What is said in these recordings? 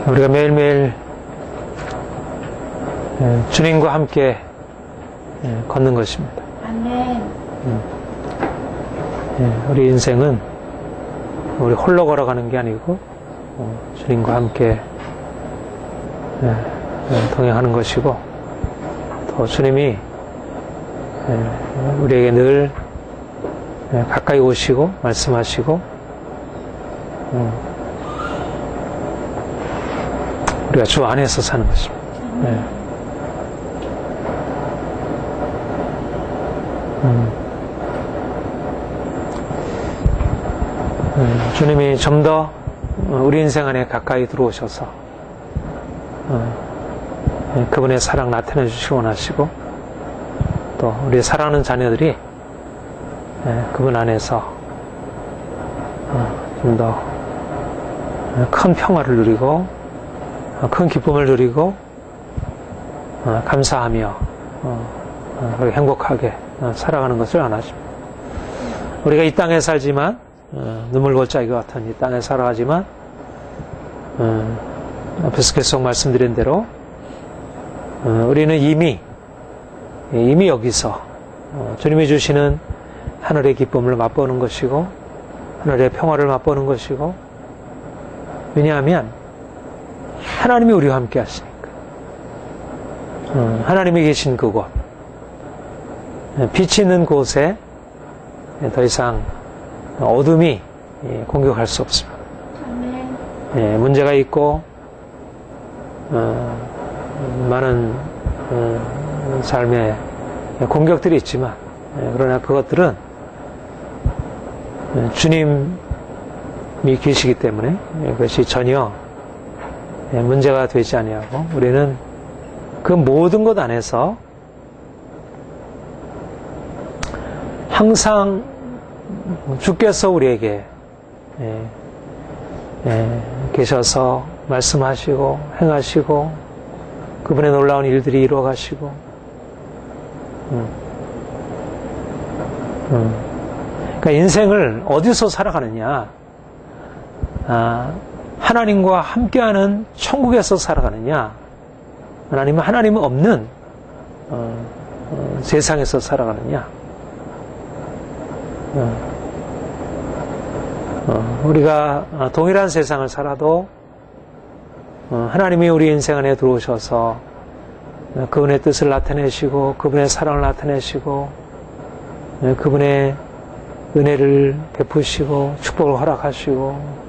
우리가 매일매일 주님과 함께 걷는 것입니다. 아멘. 우리 인생은 우리 홀로 걸어가는 게 아니고 주님과 함께 동행하는 것이고, 또 주님이 우리에게 늘 가까이 오시고 말씀하시고, 우리가 주 안에서 사는 것입니다. 주님이 좀 더 우리 인생 안에 가까이 들어오셔서 그분의 사랑 나타내 주시기 원하시고, 또 우리 사랑하는 자녀들이 그분 안에서 좀 더 큰 평화를 누리고 큰 기쁨을 누리고 감사하며 행복하게 살아가는 것을 원하십니다. 우리가 이 땅에 살지만, 눈물골짜기 같은 이 땅에 살아가지만, 앞에서 계속 말씀드린 대로 우리는 이미 여기서 주님이 주시는 하늘의 기쁨을 맛보는 것이고, 하늘의 평화를 맛보는 것이고, 왜냐하면 하나님이 우리와 함께 하시니까. 하나님이 계신 그곳, 빛이 있는 곳에 더 이상 어둠이 공격할 수 없습니다. 문제가 있고 많은 삶의 공격들이 있지만, 그러나 그것들은 주님이 계시기 때문에 그것이 전혀 문제가 되지 아니하고, 우리는 그 모든 것 안에서 항상 주께서 우리에게 계셔서 말씀하시고 행하시고, 그분의 놀라운 일들이 이루어가시고, 그러니까 인생을 어디서 살아가느냐, 하나님과 함께하는 천국에서 살아가느냐, 하나님은 하나님 없는 세상에서 살아가느냐. 우리가 동일한 세상을 살아도 하나님이 우리 인생 안에 들어오셔서 그분의 뜻을 나타내시고, 그분의 사랑을 나타내시고, 그분의 은혜를 베푸시고 축복을 허락하시고,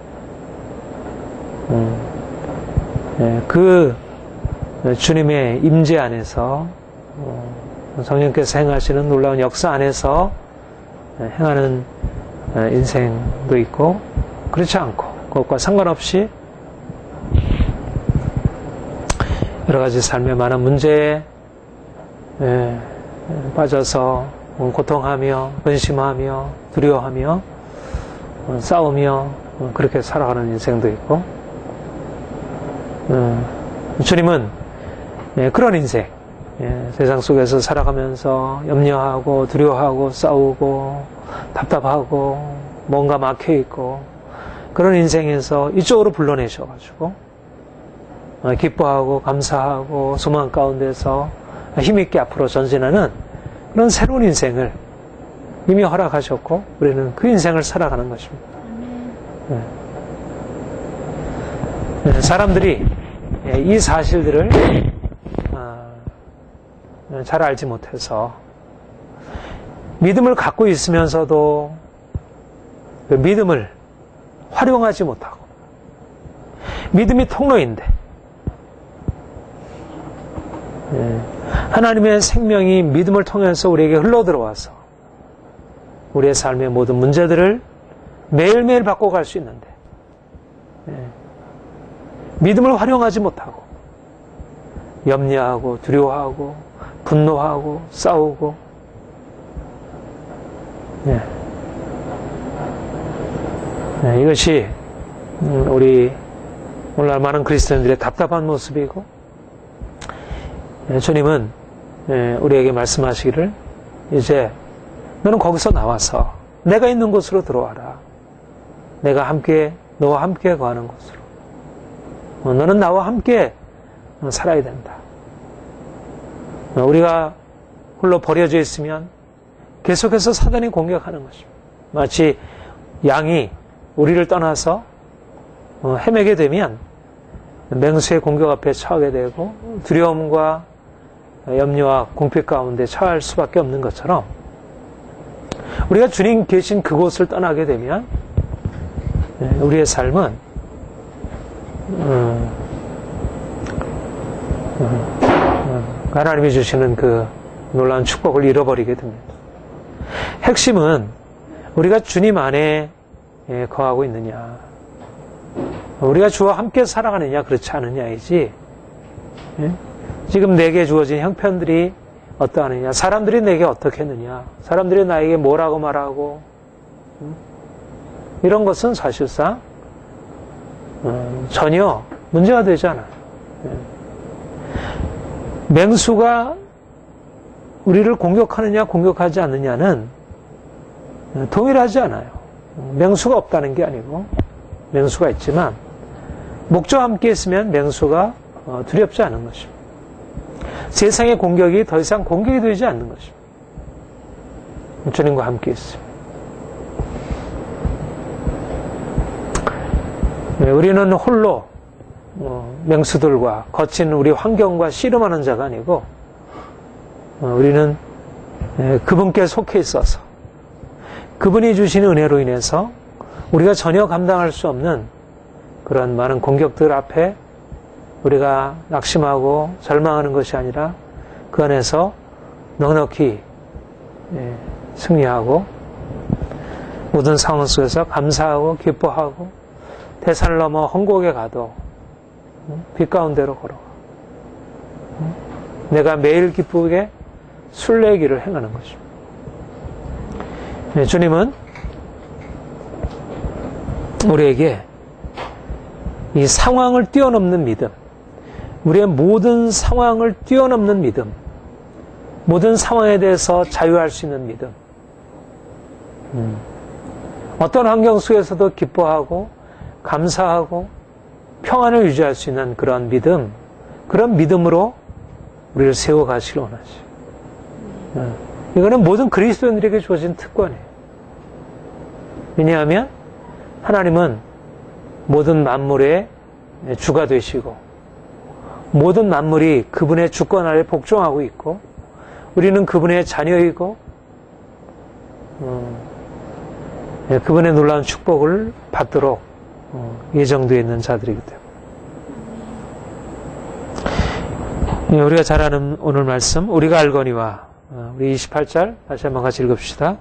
그 주님의 임재 안에서 성령께서 행하시는 놀라운 역사 안에서 행하는 인생도 있고, 그렇지 않고, 그것과 상관없이 여러 가지 삶의 많은 문제에 빠져서 고통하며 근심하며 두려워하며 싸우며 그렇게 살아가는 인생도 있고, 주님은 그런 인생, 세상 속에서 살아가면서 염려하고 두려워하고 싸우고 답답하고 뭔가 막혀있고 그런 인생에서 이쪽으로 불러내셔가지고 기뻐하고 감사하고 소망 가운데서 힘있게 앞으로 전진하는 그런 새로운 인생을 이미 허락하셨고, 우리는 그 인생을 살아가는 것입니다. 사람들이 이 사실들을 잘 알지 못해서 믿음을 갖고 있으면서도 그 믿음을 활용하지 못하고, 믿음이 통로인데 하나님의 생명이 믿음을 통해서 우리에게 흘러들어와서 우리의 삶의 모든 문제들을 매일매일 바꿔갈 수 있는데, 믿음을 활용하지 못하고 염려하고 두려워하고 분노하고 싸우고, 이것이 우리 오늘날 많은 그리스도인들의 답답한 모습이고, 주님은 우리에게 말씀하시기를, 이제 너는 거기서 나와서 내가 있는 곳으로 들어와라. 내가 함께 너와 함께 거하는 곳으로. 너는 나와 함께 살아야 된다. 우리가 홀로 버려져 있으면 계속해서 사단이 공격하는 것입니다. 마치 양이 우리를 떠나서 헤매게 되면 맹수의 공격 앞에 처하게 되고 두려움과 염려와 공핍 가운데 처할 수밖에 없는 것처럼 우리가 주님 계신 그곳을 떠나게 되면 우리의 삶은 하나님이 주시는 그 놀라운 축복을 잃어버리게 됩니다. 핵심은 우리가 주님 안에 거하고 있느냐, 우리가 주와 함께 살아가느냐 그렇지 않느냐이지, 지금 내게 주어진 형편들이 어떠하느냐, 사람들이 내게 어떻게 했느냐, 사람들이 나에게 뭐라고 말하고, 이런 것은 사실상 전혀 문제가 되지 않아요. 맹수가 우리를 공격하느냐 공격하지 않느냐는 동일하지 않아요. 맹수가 없다는 게 아니고 맹수가 있지만 목자와 함께 있으면 맹수가 두렵지 않은 것입니다. 세상의 공격이 더 이상 공격이 되지 않는 것입니다. 주님과 함께 있습니다. 우리는 홀로 맹수들과 거친 우리 환경과 씨름하는 자가 아니고 우리는 그분께 속해 있어서 그분이 주신 은혜로 인해서 우리가 전혀 감당할 수 없는 그런 많은 공격들 앞에 우리가 낙심하고 절망하는 것이 아니라 그 안에서 넉넉히 승리하고 모든 상황 속에서 감사하고 기뻐하고 대산을 넘어 헝곡에 가도 빛 가운데로 걸어가 내가 매일 기쁘게 순례길을 행하는 것입니다. 주님은 우리에게 이 상황을 뛰어넘는 믿음, 우리의 모든 상황을 뛰어넘는 믿음, 모든 상황에 대해서 자유할 수 있는 믿음, 어떤 환경 속에서도 기뻐하고 감사하고 평안을 유지할 수 있는 그런 믿음, 그런 믿음으로 우리를 세워가시길 원하시. 이거는 모든 그리스도인들에게 주어진 특권이에요. 왜냐하면 하나님은 모든 만물의 주가 되시고 모든 만물이 그분의 주권 아래 복종하고 있고 우리는 그분의 자녀이고 그분의 놀라운 축복을 받도록 예정되어 있는 자들이기 때문에 우리가 잘 아는 오늘 말씀 우리가 알거니와 우리 28절 다시 한번 같이 읽읍시다.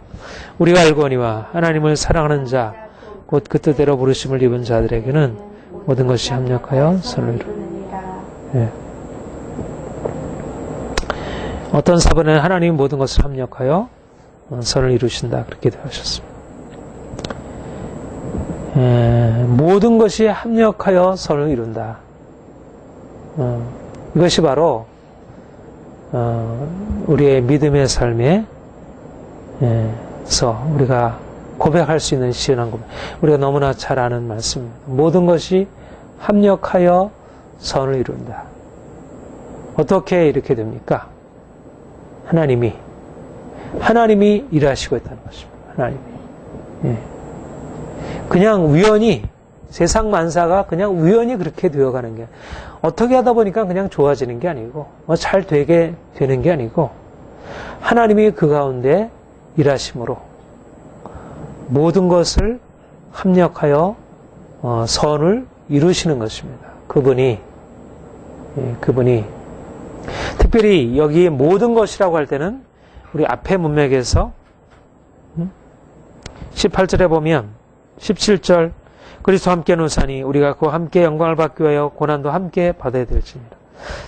우리가 알거니와 하나님을 사랑하는 자 곧 그 뜻대로 부르심을 입은 자들에게는 모든 것이 합력하여 선을 이루느니라. 예. 어떤 사본에는 하나님이 모든 것을 합력하여 선을 이루신다 그렇게 되어셨습니다. 모든 것이 합력하여 선을 이룬다. 이것이 바로 우리의 믿음의 삶에서 우리가 고백할 수 있는 시원한 고백. 우리가 너무나 잘 아는 말씀입니다. 모든 것이 합력하여 선을 이룬다. 어떻게 이렇게 됩니까? 하나님이 일하시고 있다는 것입니다. 하나님이. 그냥 우연히 세상 만사가 그냥 우연히 그렇게 되어가는 게 어떻게 하다 보니까 그냥 좋아지는 게 아니고 잘 되게 되는 게 아니고 하나님이 그 가운데 일하심으로 모든 것을 합력하여 선을 이루시는 것입니다. 그분이 특별히 여기 모든 것이라고 할 때는 우리 앞에 문맥에서 18절에 보면 17절 그리스도와 함께 노사니 우리가 그와 함께 영광을 받기 위하여 고난도 함께 받아야 될지니라.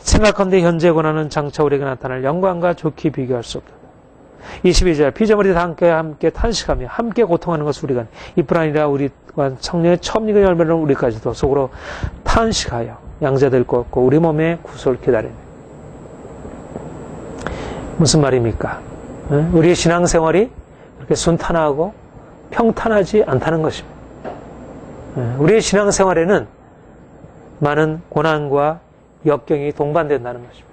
생각컨대 현재 고난은 장차 우리에게 나타날 영광과 좋게 비교할 수 없다. 22절 피조물이 다 함께 탄식하며 함께 고통하는 것을 우리가 이뿐 아니라 우리와 성령의 처음 익은 열매를 우리까지도 속으로 탄식하여 양자될 것 없고 우리 몸의 구속을 기다리네. 무슨 말입니까? 우리의 신앙생활이 그렇게 순탄하고 평탄하지 않다는 것입니다. 우리의 신앙생활에는 많은 고난과 역경이 동반된다는 것입니다.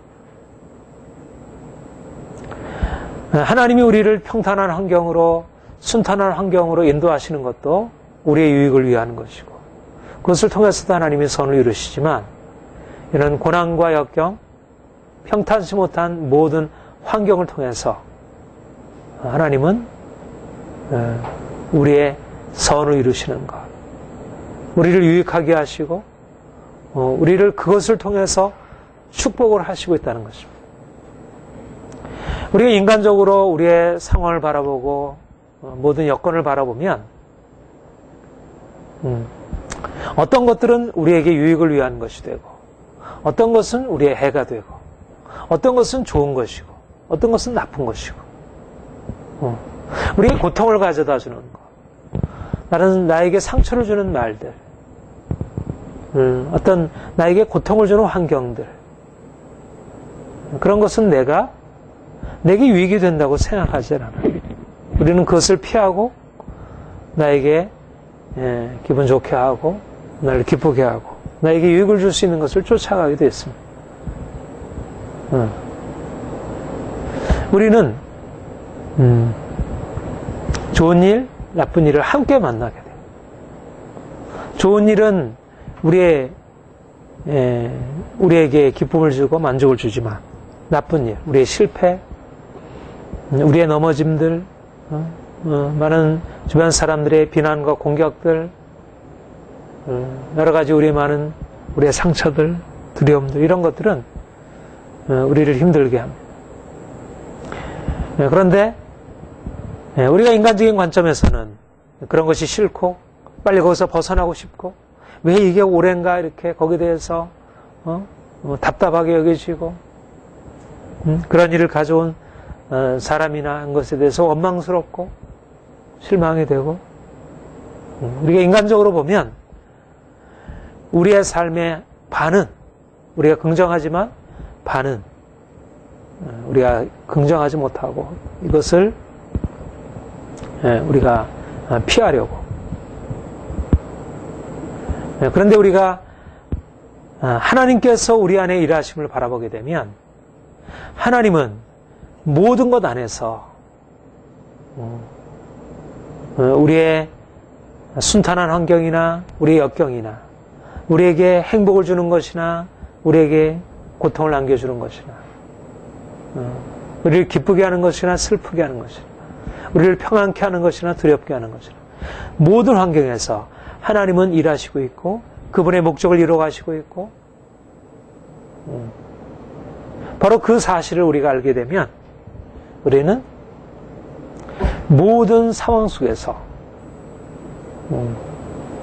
하나님이 우리를 평탄한 환경으로, 순탄한 환경으로 인도하시는 것도 우리의 유익을 위한 것이고, 그것을 통해서도 하나님이 선을 이루시지만, 이런 고난과 역경, 평탄치 못한 모든 환경을 통해서 하나님은 우리의 선을 이루시는 것, 우리를 유익하게 하시고 우리를 그것을 통해서 축복을 하시고 있다는 것입니다. 우리가 인간적으로 우리의 상황을 바라보고 모든 여건을 바라보면 어떤 것들은 우리에게 유익을 위한 것이 되고, 어떤 것은 우리의 해가 되고, 어떤 것은 좋은 것이고, 어떤 것은 나쁜 것이고, 우리의 고통을 가져다 주는 것, 나에게 상처를 주는 말들, 어떤 나에게 고통을 주는 환경들, 그런 것은 내게 유익이 된다고 생각하지 않아요. 우리는 그것을 피하고 나에게 기분 좋게 하고 나를 기쁘게 하고 나에게 유익을 줄 수 있는 것을 쫓아가게 됐습니다. 우리는 좋은 일, 나쁜 일을 함께 만나게 돼요. 좋은 일은 우리에게 기쁨을 주고 만족을 주지만, 나쁜 일, 우리의 실패, 우리의 넘어짐들, 많은 주변 사람들의 비난과 공격들, 여러 가지 우리의 상처들, 두려움들, 이런 것들은 우리를 힘들게 합니다. 그런데 우리가 인간적인 관점에서는 그런 것이 싫고 빨리 거기서 벗어나고 싶고, 왜 이게 오랜가 이렇게 거기에 대해서 답답하게 여겨지고, 그런 일을 가져온 사람이나 한 것에 대해서 원망스럽고 실망이 되고, 우리가 인간적으로 보면 우리의 삶의 반은 우리가 긍정하지만 반은 우리가 긍정하지 못하고, 이것을 우리가 피하려고. 그런데 우리가 하나님께서 우리 안에 일하심을 바라보게 되면, 하나님은 모든 것 안에서 우리의 순탄한 환경이나 우리의 역경이나 우리에게 행복을 주는 것이나 우리에게 고통을 안겨주는 것이나 우리를 기쁘게 하는 것이나 슬프게 하는 것이나 우리를 평안케 하는 것이나 두렵게 하는 것이나 모든 환경에서 하나님은 일하시고 있고 그분의 목적을 이루어가시고 있고, 바로 그 사실을 우리가 알게 되면 우리는 모든 상황 속에서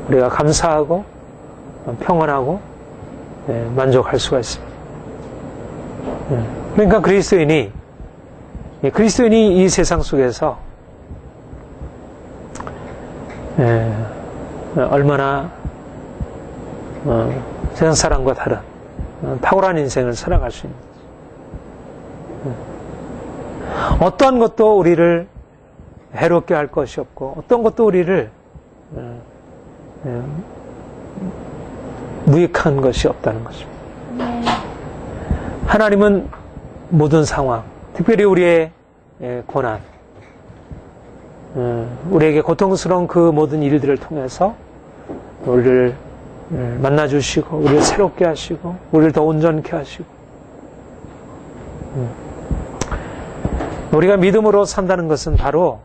우리가 감사하고 평안하고 만족할 수가 있습니다. 그러니까 그리스도인이 이 세상 속에서 얼마나 세상 사람과 다른 탁월한 인생을 살아갈 수 있는지, 어떠한 것도 우리를 해롭게 할 것이 없고 어떤 것도 우리를 무익한 것이 없다는 것입니다. 하나님은 모든 상황, 특별히 우리의 고난, 우리에게 고통스러운 그 모든 일들을 통해서 우리를 만나주시고 우리를 새롭게 하시고 우리를 더 온전케 하시고, 우리가 믿음으로 산다는 것은 바로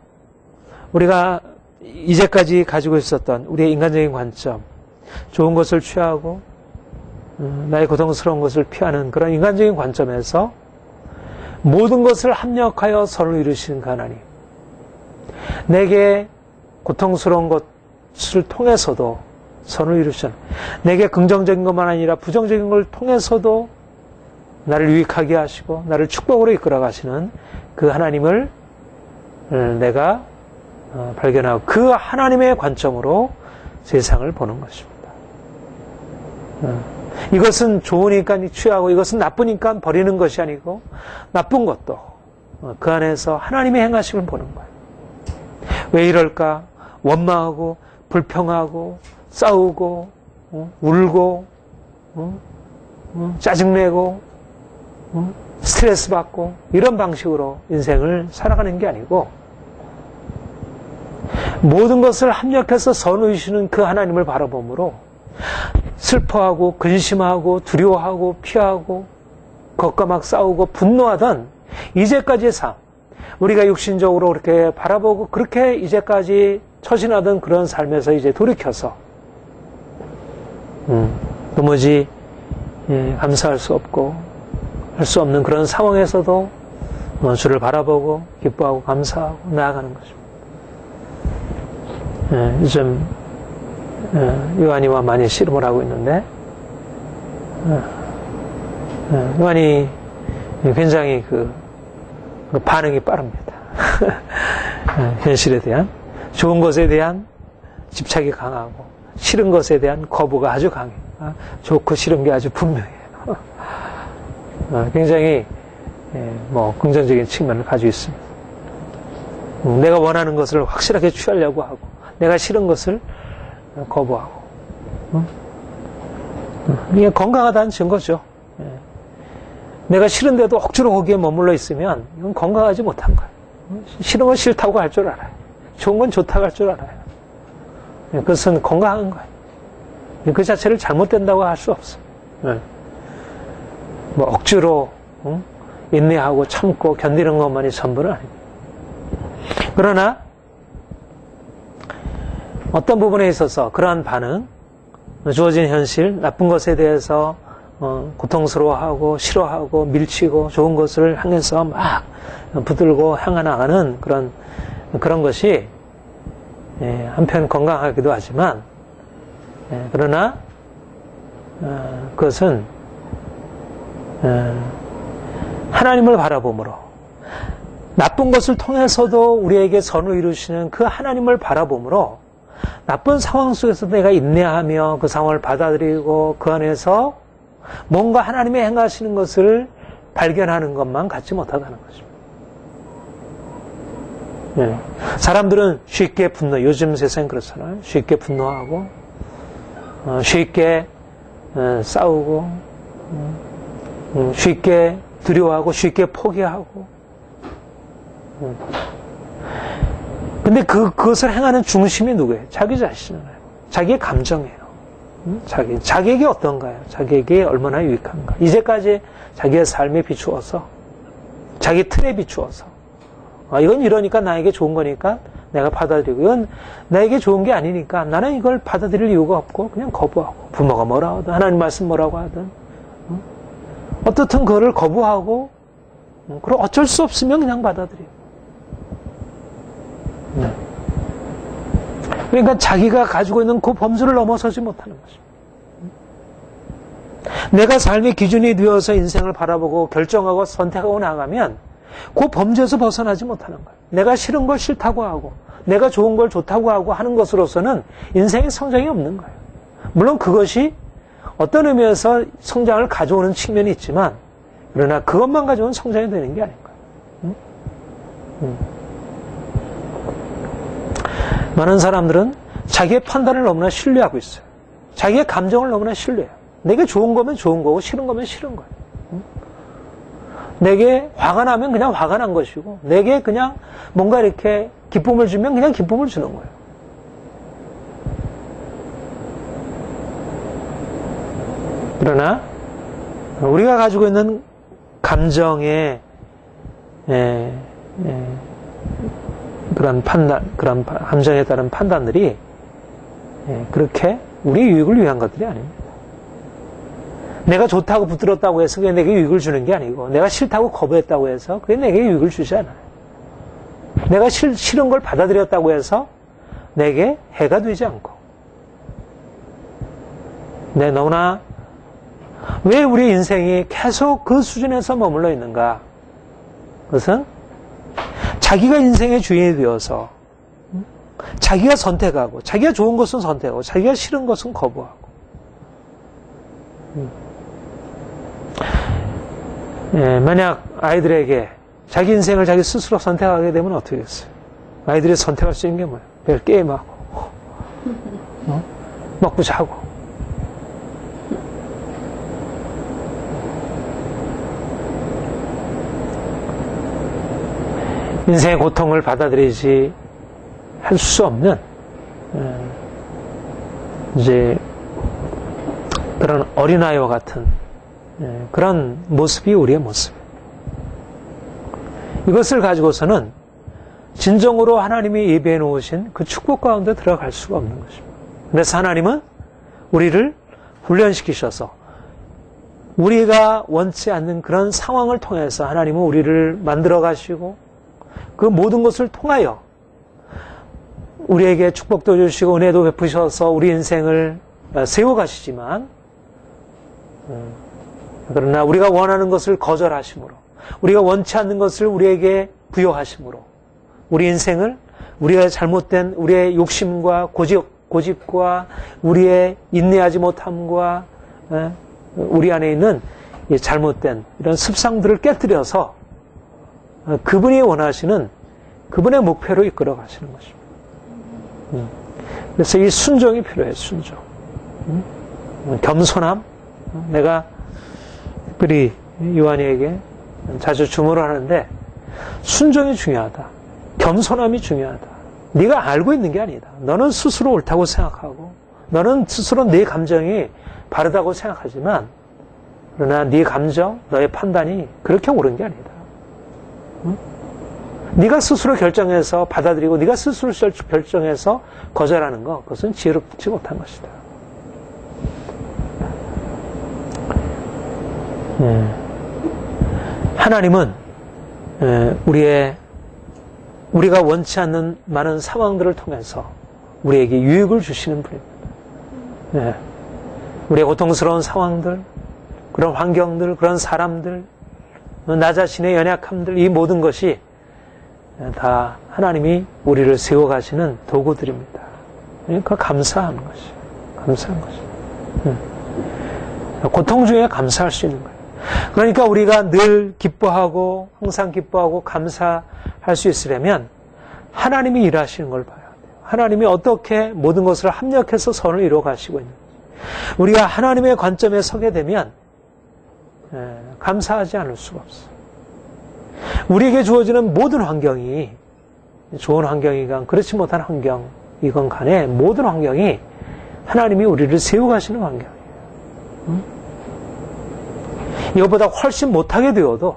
우리가 이제까지 가지고 있었던 우리의 인간적인 관점, 좋은 것을 취하고 나의 고통스러운 것을 피하는 그런 인간적인 관점에서 모든 것을 합력하여 선을 이루시는 그 하나님, 내게 고통스러운 것을 통해서도 선을 이루시는, 내게 긍정적인 것만 아니라 부정적인 걸 통해서도 나를 유익하게 하시고 나를 축복으로 이끌어 가시는 그 하나님을 내가 발견하고 그 하나님의 관점으로 세상을 보는 것입니다. 이것은 좋으니까 취하고 이것은 나쁘니까 버리는 것이 아니고, 나쁜 것도 그 안에서 하나님의 행하심을 보는 거예요. 왜 이럴까? 원망하고 불평하고 싸우고, 울고, 짜증내고, 스트레스 받고, 이런 방식으로 인생을 살아가는 게 아니고, 모든 것을 합력해서 선우이시는 그 하나님을 바라보므로 슬퍼하고 근심하고 두려워하고 피하고 겁과 막 싸우고 분노하던 이제까지의 삶, 우리가 육신적으로 그렇게 바라보고 그렇게 이제까지 처신하던 그런 삶에서 이제 돌이켜서 도무지 감사할 수 없고 할 수 없는 그런 상황에서도 주를 바라보고 기뻐하고 감사하고 나아가는 것입니다. 요즘 요한이와 많이 씨름을 하고 있는데 요한이 굉장히 그 반응이 빠릅니다. 현실에 대한 좋은 것에 대한 집착이 강하고 싫은 것에 대한 거부가 아주 강해요. 좋고 싫은 게 아주 분명해요. 굉장히 긍정적인 측면을 가지고 있습니다. 내가 원하는 것을 확실하게 취하려고 하고 내가 싫은 것을 거부하고 이게 건강하다는 증거죠. 내가 싫은데도 억지로 거기에 머물러 있으면 이건 건강하지 못한 거예요. 싫은 건 싫다고 할 줄 알아요. 좋은 건 좋다고 할 줄 알아요. 그것은 건강한 거예요. 그 자체를 잘못된다고 할 수 없어요. 억지로 인내하고 참고 견디는 것만이 전부는 아닙니다. 그러나 어떤 부분에 있어서 그러한 반응, 주어진 현실, 나쁜 것에 대해서 고통스러워하고 싫어하고 밀치고 좋은 것을 향해서 막 붙들고 향하나가는 그런 것이 한편 건강하기도 하지만 그러나 그것은 하나님을 바라봄으로 나쁜 것을 통해서도 우리에게 선을 이루시는 그 하나님을 바라봄으로 나쁜 상황 속에서 내가 인내하며 그 상황을 받아들이고 그 안에서 뭔가 하나님이 행하시는 것을 발견하는 것만 갖지 못하다는 것입니다. 사람들은 쉽게 분노, 요즘 세상은 그렇잖아요. 쉽게 분노하고 쉽게 싸우고 쉽게 두려워하고 쉽게 포기하고 근데 그것을 행하는 중심이 누구예요? 자기 자신이에요. 자기의 감정이에요. 자기에게 어떤가요? 자기에게 얼마나 유익한가? 이제까지 자기의 삶에 비추어서 자기 틀에 비추어서 이건 이러니까 나에게 좋은 거니까 내가 받아들이고 이건 나에게 좋은 게 아니니까 나는 이걸 받아들일 이유가 없고 그냥 거부하고 부모가 뭐라 하든 하나님 말씀 뭐라고 하든 어떻든 그거를 거부하고 그럼 어쩔 수 없으면 그냥 받아들이고 그러니까 자기가 가지고 있는 그 범주를 넘어서지 못하는 것입니다. 내가 삶의 기준이 되어서 인생을 바라보고 결정하고 선택하고 나가면 그 범주에서 벗어나지 못하는 거예요. 내가 싫은 걸 싫다고 하고 내가 좋은 걸 좋다고 하고 하는 것으로서는 인생의 성장이 없는 거예요. 물론 그것이 어떤 의미에서 성장을 가져오는 측면이 있지만 그러나 그것만 가져오는 성장이 되는 게 아닌 거예요. 많은 사람들은 자기의 판단을 너무나 신뢰하고 있어요. 자기의 감정을 너무나 신뢰해요. 내게 좋은 거면 좋은 거고 싫은 거면 싫은 거예요. 내게 화가 나면 그냥 화가 난 것이고 내게 그냥 뭔가 이렇게 기쁨을 주면 그냥 기쁨을 주는 거예요. 그러나 우리가 가지고 있는 감정의 그런 감정에 따른 판단들이 그렇게 우리 유익을 위한 것들이 아닙니다. 내가 좋다고 붙들었다고 해서 그게 내게 유익을 주는 게 아니고 내가 싫다고 거부했다고 해서 그게 내게 유익을 주지 않아요. 내가 싫은 걸 받아들였다고 해서 내게 해가 되지 않고 너무나 왜 우리 인생이 계속 그 수준에서 머물러 있는가? 그것은 자기가 인생의 주인이 되어서 자기가 선택하고 자기가 좋은 것은 선택하고 자기가 싫은 것은 거부하고 만약 아이들에게 자기 인생을 자기 스스로 선택하게 되면 어떻게 되겠어요? 아이들이 선택할 수 있는 게 뭐예요? 게임하고 먹고 자고. 인생의 고통을 받아들이지 할 수 없는 이제 그런 어린아이와 같은 그런 모습이 우리의 모습. 이것을 가지고서는 진정으로 하나님이 예배해 놓으신 그 축복 가운데 들어갈 수가 없는 것입니다. 그래서 하나님은 우리를 훈련시키셔서 우리가 원치 않는 그런 상황을 통해서 하나님은 우리를 만들어 가시고 그 모든 것을 통하여 우리에게 축복도 주시고 은혜도 베푸셔서 우리 인생을 세워가시지만 그러나 우리가 원하는 것을 거절하심으로 우리가 원치 않는 것을 우리에게 부여하심으로 우리 인생을 우리의 잘못된 우리의 욕심과 고집과 우리의 인내하지 못함과 우리 안에 있는 잘못된 이런 습성들을 깨뜨려서 그분이 원하시는 그분의 목표로 이끌어 가시는 것입니다. 그래서 이 순종이 필요해요. 순종. 겸손함. 내가 특별히 요한이에게 자주 주문을 하는데 순종이 중요하다. 겸손함이 중요하다. 네가 알고 있는 게 아니다. 너는 스스로 옳다고 생각하고 너는 스스로 네 감정이 바르다고 생각하지만 그러나 네 감정, 너의 판단이 그렇게 옳은 게 아니다. 네가 스스로 결정해서 받아들이고 네가 스스로 결정해서 거절하는 것, 그것은 지혜롭지 못한 것이다. 하나님은 우리가 원치 않는 많은 상황들을 통해서 우리에게 유익을 주시는 분입니다. 우리의 고통스러운 상황들, 그런 환경들, 그런 사람들, 나 자신의 연약함들, 이 모든 것이 다 하나님이 우리를 세워가시는 도구들입니다. 그러니까 감사하는 것이, 감사한 것이. 고통 중에 감사할 수 있는 거예요. 그러니까 우리가 늘 기뻐하고 항상 기뻐하고 감사할 수 있으려면 하나님이 일하시는 걸 봐야 돼요. 하나님이 어떻게 모든 것을 합력해서 선을 이루어 가시고 있는지. 우리가 하나님의 관점에 서게 되면 감사하지 않을 수가 없어요. 우리에게 주어지는 모든 환경이 좋은 환경이건 그렇지 못한 환경이건 간에 모든 환경이 하나님이 우리를 세워가시는 환경이에요. 이것보다 훨씬 못하게 되어도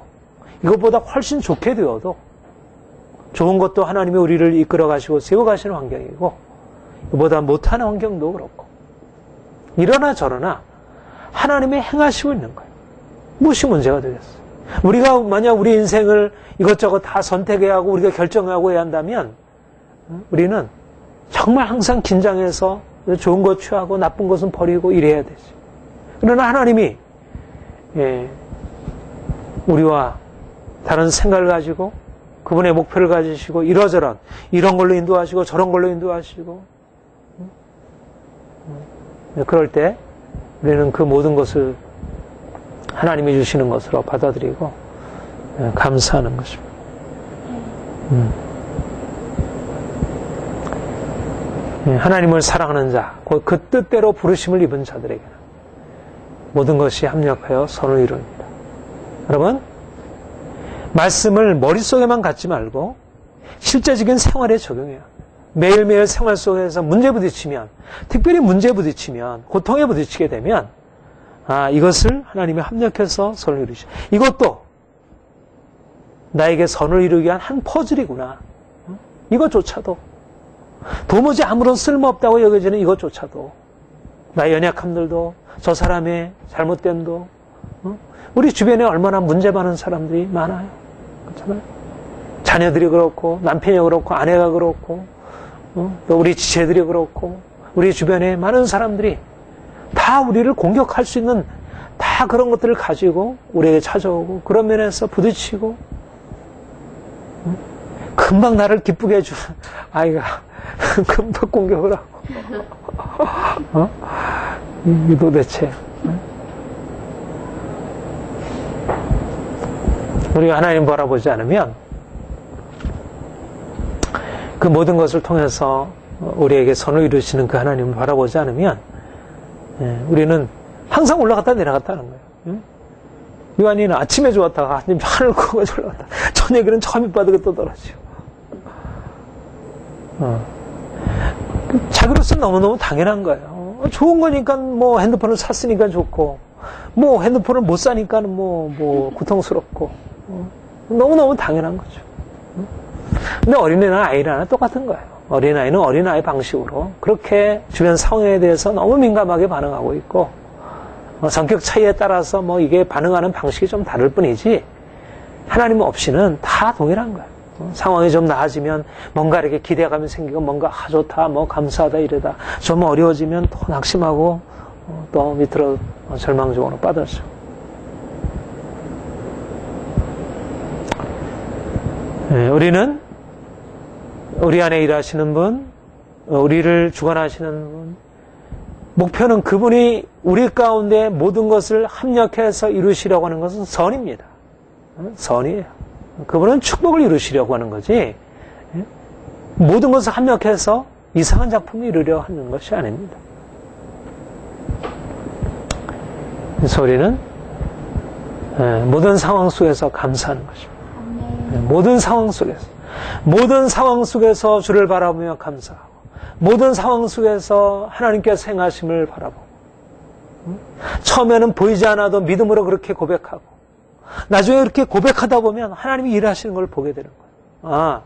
이것보다 훨씬 좋게 되어도 좋은 것도 하나님이 우리를 이끌어 가시고 세워가시는 환경이고 이보다 못하는 환경도 그렇고 이러나 저러나 하나님이 행하시고 있는 거예요. 무엇이 문제가 되겠어요? 우리가 만약 우리 인생을 이것저것 다 선택해야 하고 우리가 결정하고 해야 한다면 우리는 정말 항상 긴장해서 좋은 것 취하고 나쁜 것은 버리고 이래야 되지. 그러나 하나님이 우리와 다른 생각을 가지고 그분의 목표를 가지시고 이러저런 이런 걸로 인도하시고 저런 걸로 인도하시고 그럴 때 우리는 그 모든 것을 하나님이 주시는 것으로 받아들이고 감사하는 것입니다. 하나님을 사랑하는 자, 그 뜻대로 부르심을 입은 자들에게는 모든 것이 합력하여 선을 이룹니다. 여러분, 말씀을 머릿속에만 갖지 말고 실제적인 생활에 적용해요. 매일매일 생활 속에서 문제 부딪히면, 특별히 문제 부딪히면, 고통에 부딪히게 되면 이것을 하나님이 합력해서 선을 이루시죠. 이것도 나에게 선을 이루기 위한 한 퍼즐이구나. 이것조차도 도무지 아무런 쓸모없다고 여겨지는 이것조차도 나의 연약함들도 저 사람의 잘못됨도 우리 주변에 얼마나 문제 많은 사람들이 많아요. 그렇잖아요. 자녀들이 그렇고 남편이 그렇고 아내가 그렇고 또 우리 지체들이 그렇고 우리 주변에 많은 사람들이 다 우리를 공격할 수 있는 다 그런 것들을 가지고 우리에게 찾아오고 그런 면에서 부딪히고 금방 나를 기쁘게 해주는 아이가 금방 공격을 하고 이 도대체 우리가 하나님 바라보지 않으면 그 모든 것을 통해서 우리에게 선을 이루시는 그 하나님을 바라보지 않으면 우리는 항상 올라갔다 내려갔다 하는 거예요. 요한이는 아침에 좋았다가 하늘 끄고 올라갔다. 저녁에는 저 밑바닥에 또 떨어지고. 자기로서는 너무너무 당연한 거예요. 좋은 거니까 뭐 핸드폰을 샀으니까 좋고, 뭐 핸드폰을 못 사니까 뭐 고통스럽고, 너무너무 당연한 거죠. 근데 어린애나 아이나 똑같은 거예요. 어린아이는 어린아이 방식으로 그렇게 주변 상황에 대해서 너무 민감하게 반응하고 있고, 성격 차이에 따라서 이게 반응하는 방식이 좀 다를 뿐이지, 하나님 없이는 다 동일한 거예요. 상황이 좀 나아지면 뭔가 이렇게 기대감이 생기고, 뭔가 좋다, 감사하다 이러다, 좀 어려워지면 또 낙심하고, 또 밑으로 절망적으로 빠져서. 우리는 우리 안에 일하시는 분, 우리를 주관하시는 분, 목표는 그분이 우리 가운데 모든 것을 합력해서 이루시려고 하는 것은 선입니다. 선이에요. 그분은 축복을 이루시려고 하는 거지, 모든 것을 합력해서 이상한 작품을 이루려고 하는 것이 아닙니다. 그래서 우리는 모든 상황 속에서 감사하는 것입니다. 모든 상황 속에서 주를 바라보며 감사하고, 모든 상황 속에서 하나님께서 행하심을 바라보고, 처음에는 보이지 않아도 믿음으로 그렇게 고백하고, 나중에 그렇게 고백하다 보면 하나님이 일하시는 걸 보게 되는 거예요.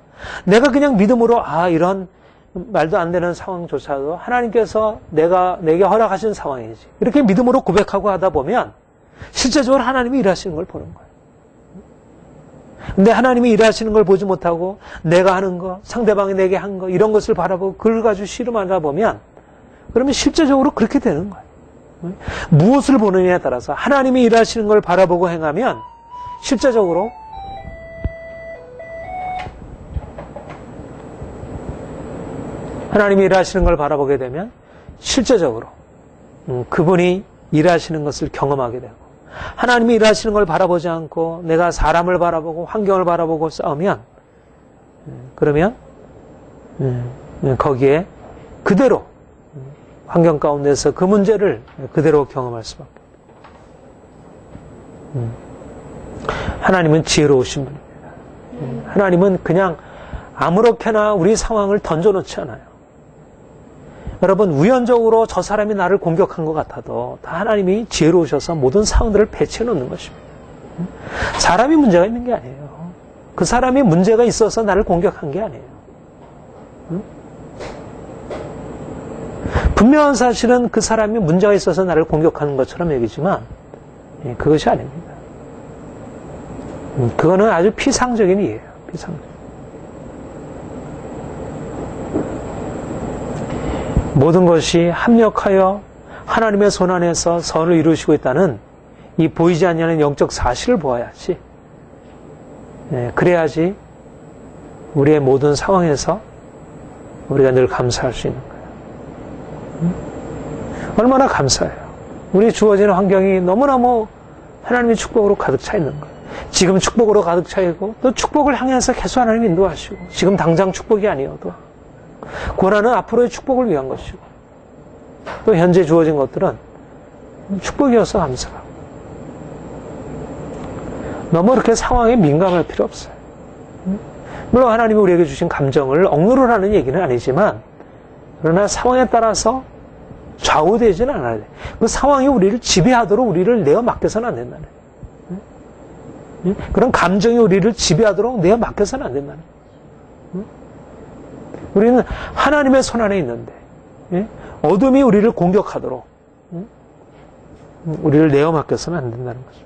내가 그냥 믿음으로 이런 말도 안 되는 상황조차도 하나님께서 내게 허락하신 상황이지, 이렇게 믿음으로 고백하고 하다 보면 실제적으로 하나님이 일하시는 걸 보는 거예요. 근데 하나님이 일하시는 걸 보지 못하고 내가 하는 거, 상대방이 내게 한 거, 이런 것을 바라보고 그걸 가지고 씨름하다 보면, 그러면 실제적으로 그렇게 되는 거예요. 무엇을 보느냐에 따라서 하나님이 일하시는 걸 바라보고 행하면 실제적으로 하나님이 일하시는 걸 바라보게 되면 실제적으로 그분이 일하시는 것을 경험하게 되고, 하나님이 일하시는 걸 바라보지 않고 내가 사람을 바라보고 환경을 바라보고 싸우면, 그러면 거기에 그대로 환경 가운데서 그 문제를 그대로 경험할 수밖에 없습니다. 하나님은 지혜로우신 분입니다. 하나님은 그냥 아무렇게나 우리 상황을 던져놓지 않아요. 여러분, 우연적으로 저 사람이 나를 공격한 것 같아도 다 하나님이 지혜로우셔서 모든 상황들을 배치해 놓는 것입니다. 사람이 문제가 있는 게 아니에요. 그 사람이 문제가 있어서 나를 공격한 게 아니에요. 분명한 사실은 그 사람이 문제가 있어서 나를 공격하는 것처럼 여기지만 그것이 아닙니다. 그거는 아주 피상적인 이해예요. 피상적. 모든 것이 합력하여 하나님의 손 안에서 선을 이루시고 있다는 이 보이지 않는 영적 사실을 보아야지, 그래야지 우리의 모든 상황에서 우리가 늘 감사할 수 있는 거예요. 얼마나 감사해요. 우리 주어지는 환경이 너무너무 하나님의 축복으로 가득 차 있는 거예요. 지금 축복으로 가득 차 있고, 또 축복을 향해서 계속 하나님이 인도하시고, 지금 당장 축복이 아니어도 고난은 앞으로의 축복을 위한 것이고, 또 현재 주어진 것들은 축복이어서 감사하고, 너무 그렇게 상황에 민감할 필요 없어요. 물론 하나님이 우리에게 주신 감정을 억누르라는 얘기는 아니지만, 그러나 상황에 따라서 좌우되지는 않아야 돼. 그 상황이 우리를 지배하도록 우리를 내어 맡겨서는 안 된다는 거예요. 그런 감정이 우리를 지배하도록 내어 맡겨서는 안 된다는 거예요. 우리는 하나님의 손 안에 있는데, 어둠이 우리를 공격하도록 우리를 내어 맡겨서는 안 된다는 거죠.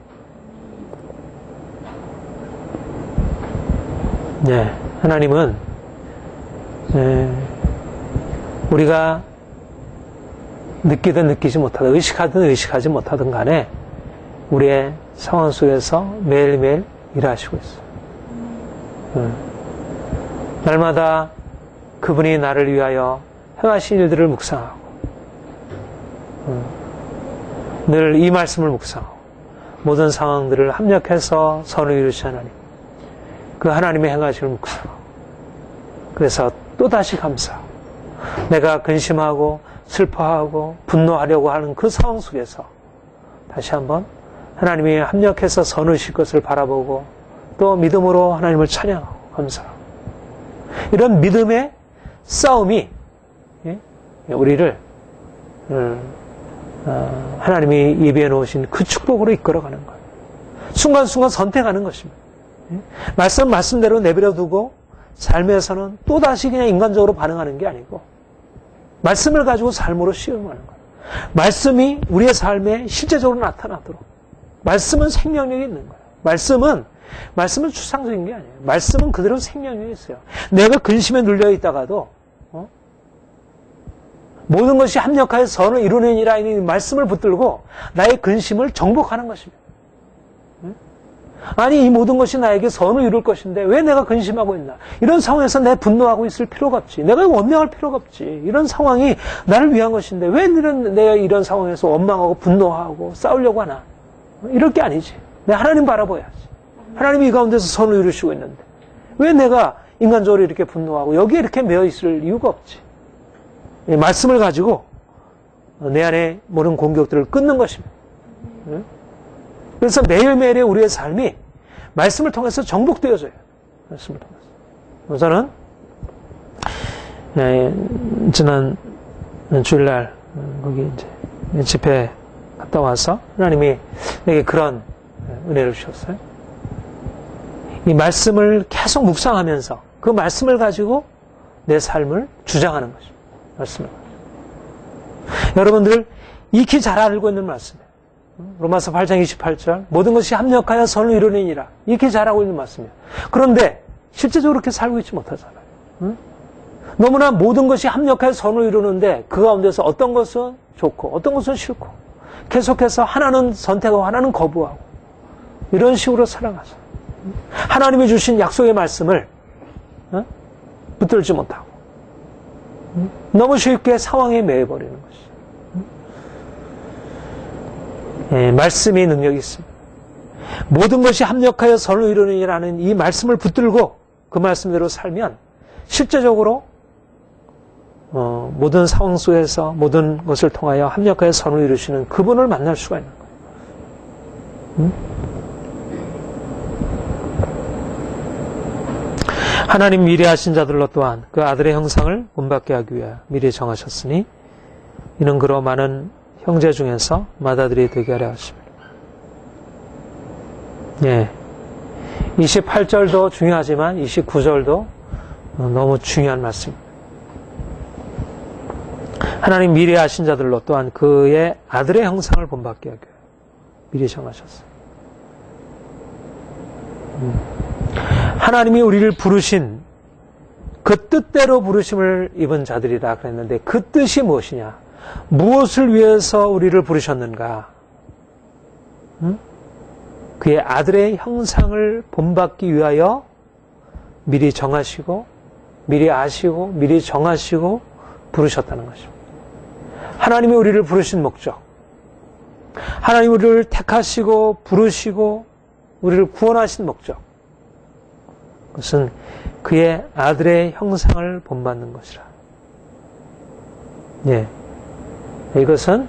하나님은 우리가 느끼든 느끼지 못하든, 의식하든 의식하지 못하든 간에 우리의 상황 속에서 매일매일 일하시고 있어요. 날마다 그분이 나를 위하여 행하신 일들을 묵상하고, 늘 이 말씀을 묵상하고, 모든 상황들을 합력해서 선을 이루신 하나님, 그 하나님의 행하심을 묵상하고, 그래서 또다시 감사하고, 내가 근심하고 슬퍼하고 분노하려고 하는 그 상황 속에서 다시 한번 하나님이 합력해서 선으실 것을 바라보고 또 믿음으로 하나님을 찬양하고 감사하고 이런 믿음의 싸움이 우리를 하나님이 예비해 놓으신 그 축복으로 이끌어가는 거예요. 순간순간 선택하는 것입니다. 말씀대로 내버려 두고 삶에서는 또다시 그냥 인간적으로 반응하는 게 아니고 말씀을 가지고 삶으로 시험하는 거예요. 말씀이 우리의 삶에 실제적으로 나타나도록 말씀은 생명력이 있는 거예요. 말씀은 추상적인 게 아니에요. 말씀은 그대로 생명력이 있어요. 내가 근심에 눌려 있다가도 모든 것이 합력하여 선을 이루느니라 이 말씀을 붙들고 나의 근심을 정복하는 것입니다. 아니 이 모든 것이 나에게 선을 이룰 것인데 왜 내가 근심하고 있나. 이런 상황에서 내 분노하고 있을 필요가 없지. 내가 원망할 필요가 없지. 이런 상황이 나를 위한 것인데 왜 내가 이런 상황에서 원망하고 분노하고 싸우려고 하나. 이럴 게 아니지. 내가 하나님 바라봐야지. 하나님이 이 가운데서 선을 이루시고 있는데 왜 내가 인간적으로 이렇게 분노하고 여기에 이렇게 매여 있을 이유가 없지. 말씀을 가지고 내 안에 모든 공격들을 끊는 것입니다. 그래서 매일매일의 우리의 삶이 말씀을 통해서 정복되어져요. 말씀을 통해서. 저는 지난 주일날 거기 이제 집회 갔다 와서 하나님이 내게 그런 은혜를 주셨어요. 이 말씀을 계속 묵상하면서 그 말씀을 가지고 내 삶을 주장하는 것입니다. 말씀을. 여러분들 익히 잘 알고 있는 말씀이에요. 로마서 8장 28절 모든 것이 합력하여 선을 이루느니라. 익히 잘 알고 있는 말씀이에요. 그런데 실제적으로 그렇게 살고 있지 못하잖아요. 너무나 모든 것이 합력하여 선을 이루는데 그 가운데서 어떤 것은 좋고 어떤 것은 싫고 계속해서 하나는 선택하고 하나는 거부하고 이런 식으로 살아가서 하나님이 주신 약속의 말씀을 붙들지 못하고 너무 쉽게 상황에 매여버리는 것이죠. 말씀이 능력이 있습니다. 모든 것이 합력하여 선을 이루느니라는 이 말씀을 붙들고 그 말씀대로 살면 실제적으로 모든 상황 속에서 모든 것을 통하여 합력하여 선을 이루시는 그분을 만날 수가 있는 거예요. 하나님 미래하신 자들로 또한 그 아들의 형상을 본받게 하기 위하여 미리 정하셨으니 이는 그로 많은 형제 중에서 맏아들이 되게 하려 하십니다. 28절도 중요하지만 29절도 너무 중요한 말씀입니다. 하나님 미래하신 자들로 또한 그의 아들의 형상을 본받게 하기 위하여 미리 정하셨어요. 하나님이 우리를 부르신 그 뜻대로 부르심을 입은 자들이라 그랬는데 그 뜻이 무엇이냐? 무엇을 위해서 우리를 부르셨는가? 그의 아들의 형상을 본받기 위하여 미리 정하시고 미리 아시고 미리 정하시고 부르셨다는 것입니다. 하나님이 우리를 부르신 목적, 하나님이 우리를 택하시고 부르시고 우리를 구원하신 목적, 그것은 그의 아들의 형상을 본받는 것이라. 이것은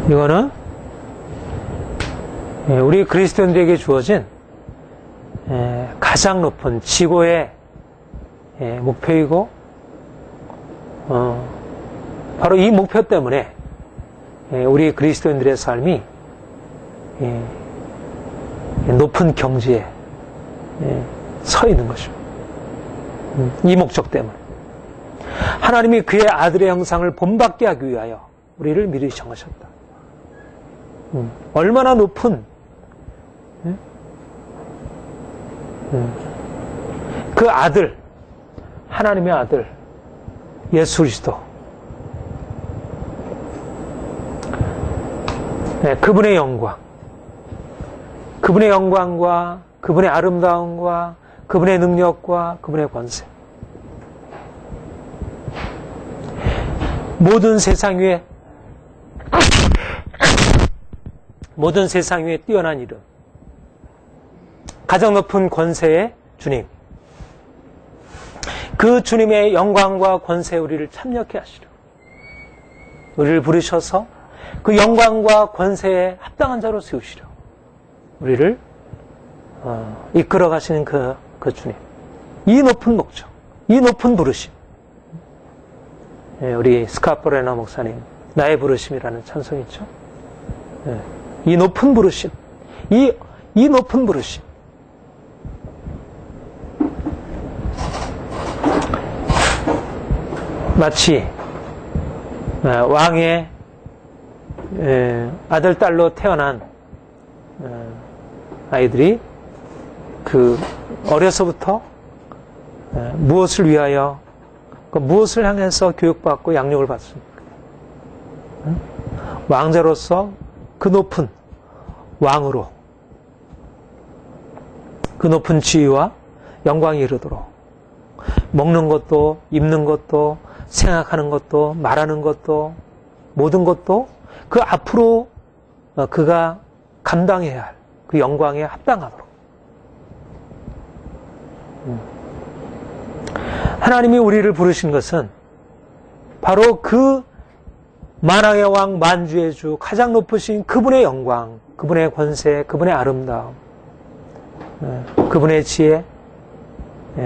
이거는 우리 그리스도인들에게 주어진 가장 높은 지고의 목표이고 바로 이 목표 때문에 우리 그리스도인들의 삶이 높은 경지에 서 있는 것입니다. 이 목적 때문에 하나님이 그의 아들의 형상을 본받게 하기 위하여 우리를 미리 정하셨다. 얼마나 높은 그 아들, 하나님의 아들 예수 그리스도, 그분의 영광, 그분의 영광과 그분의 아름다움과 그분의 능력과 그분의 권세, 모든 세상 위에 모든 세상 위에 뛰어난 이름, 가장 높은 권세의 주님, 그 주님의 영광과 권세에 우리를 참여케 하시려 우리를 부르셔서 그 영광과 권세에 합당한 자로 세우시려 우리를 이끌어 가시는 그 주님, 이 높은 목적, 이 높은 부르심. 우리 스카포레나 목사님 나의 부르심이라는 찬송이 있죠. 이 높은 부르심, 이 높은 부르심. 마치 왕의 아들, 딸로 태어난 아이들이 그 어려서부터 무엇을 위하여, 무엇을 향해서 교육받고 양육을 받습니까? 왕자로서 그 높은 왕으로 그 높은 지위와 영광이 이르도록 먹는 것도, 입는 것도, 생각하는 것도, 말하는 것도, 모든 것도 그 앞으로 그가 감당해야 할 그 영광에 합당하도록. 하나님이 우리를 부르신 것은 바로 그 만왕의 왕, 만주의 주, 가장 높으신 그분의 영광, 그분의 권세, 그분의 아름다움, 그분의 지혜,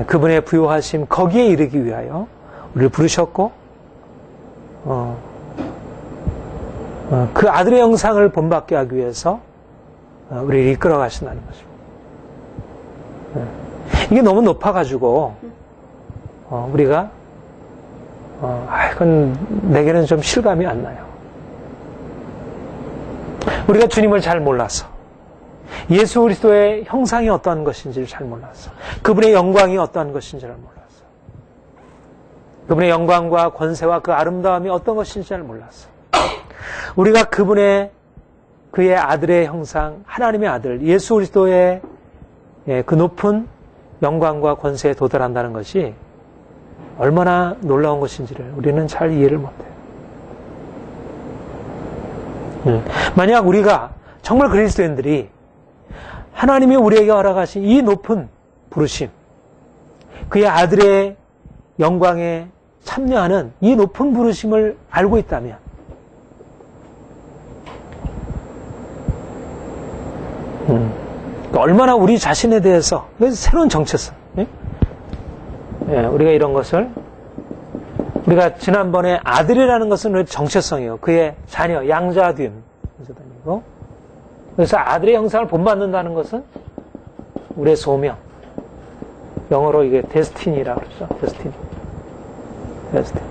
그분의 부요하심, 거기에 이르기 위하여 우리를 부르셨고, 그 아들의 영상을 본받게 하기 위해서 우리를 이끌어 가신다는 것입니다. 이게 너무 높아가지고 우리가 이건 내게는 좀 실감이 안 나요. 우리가 주님을 잘 몰라서, 예수 그리스도의 형상이 어떠한 것인지를 잘 몰라서, 그분의 영광이 어떠한 것인지를 몰라서, 그분의 영광과 권세와 그 아름다움이 어떤 것인지를 몰라서, 우리가 그의 아들의 형상, 하나님의 아들 예수 그리스도의 그 높은 영광과 권세에 도달한다는 것이 얼마나 놀라운 것인지를 우리는 잘 이해를 못해요. 만약 우리가 정말 그리스도인들이 하나님이 우리에게 허락하신 이 높은 부르심, 그의 아들의 영광에 참여하는 이 높은 부르심을 알고 있다면, 얼마나 우리 자신에 대해서 새로운 정체성, 우리가 이런 것을, 우리가 지난번에 아들이라는 것은 정체성이에요. 그의 자녀, 양자됨. 그래서 아들의 형상을 본받는다는 것은 우리의 소명, 영어로 이게 데스티니라고 그러죠. 데스티니.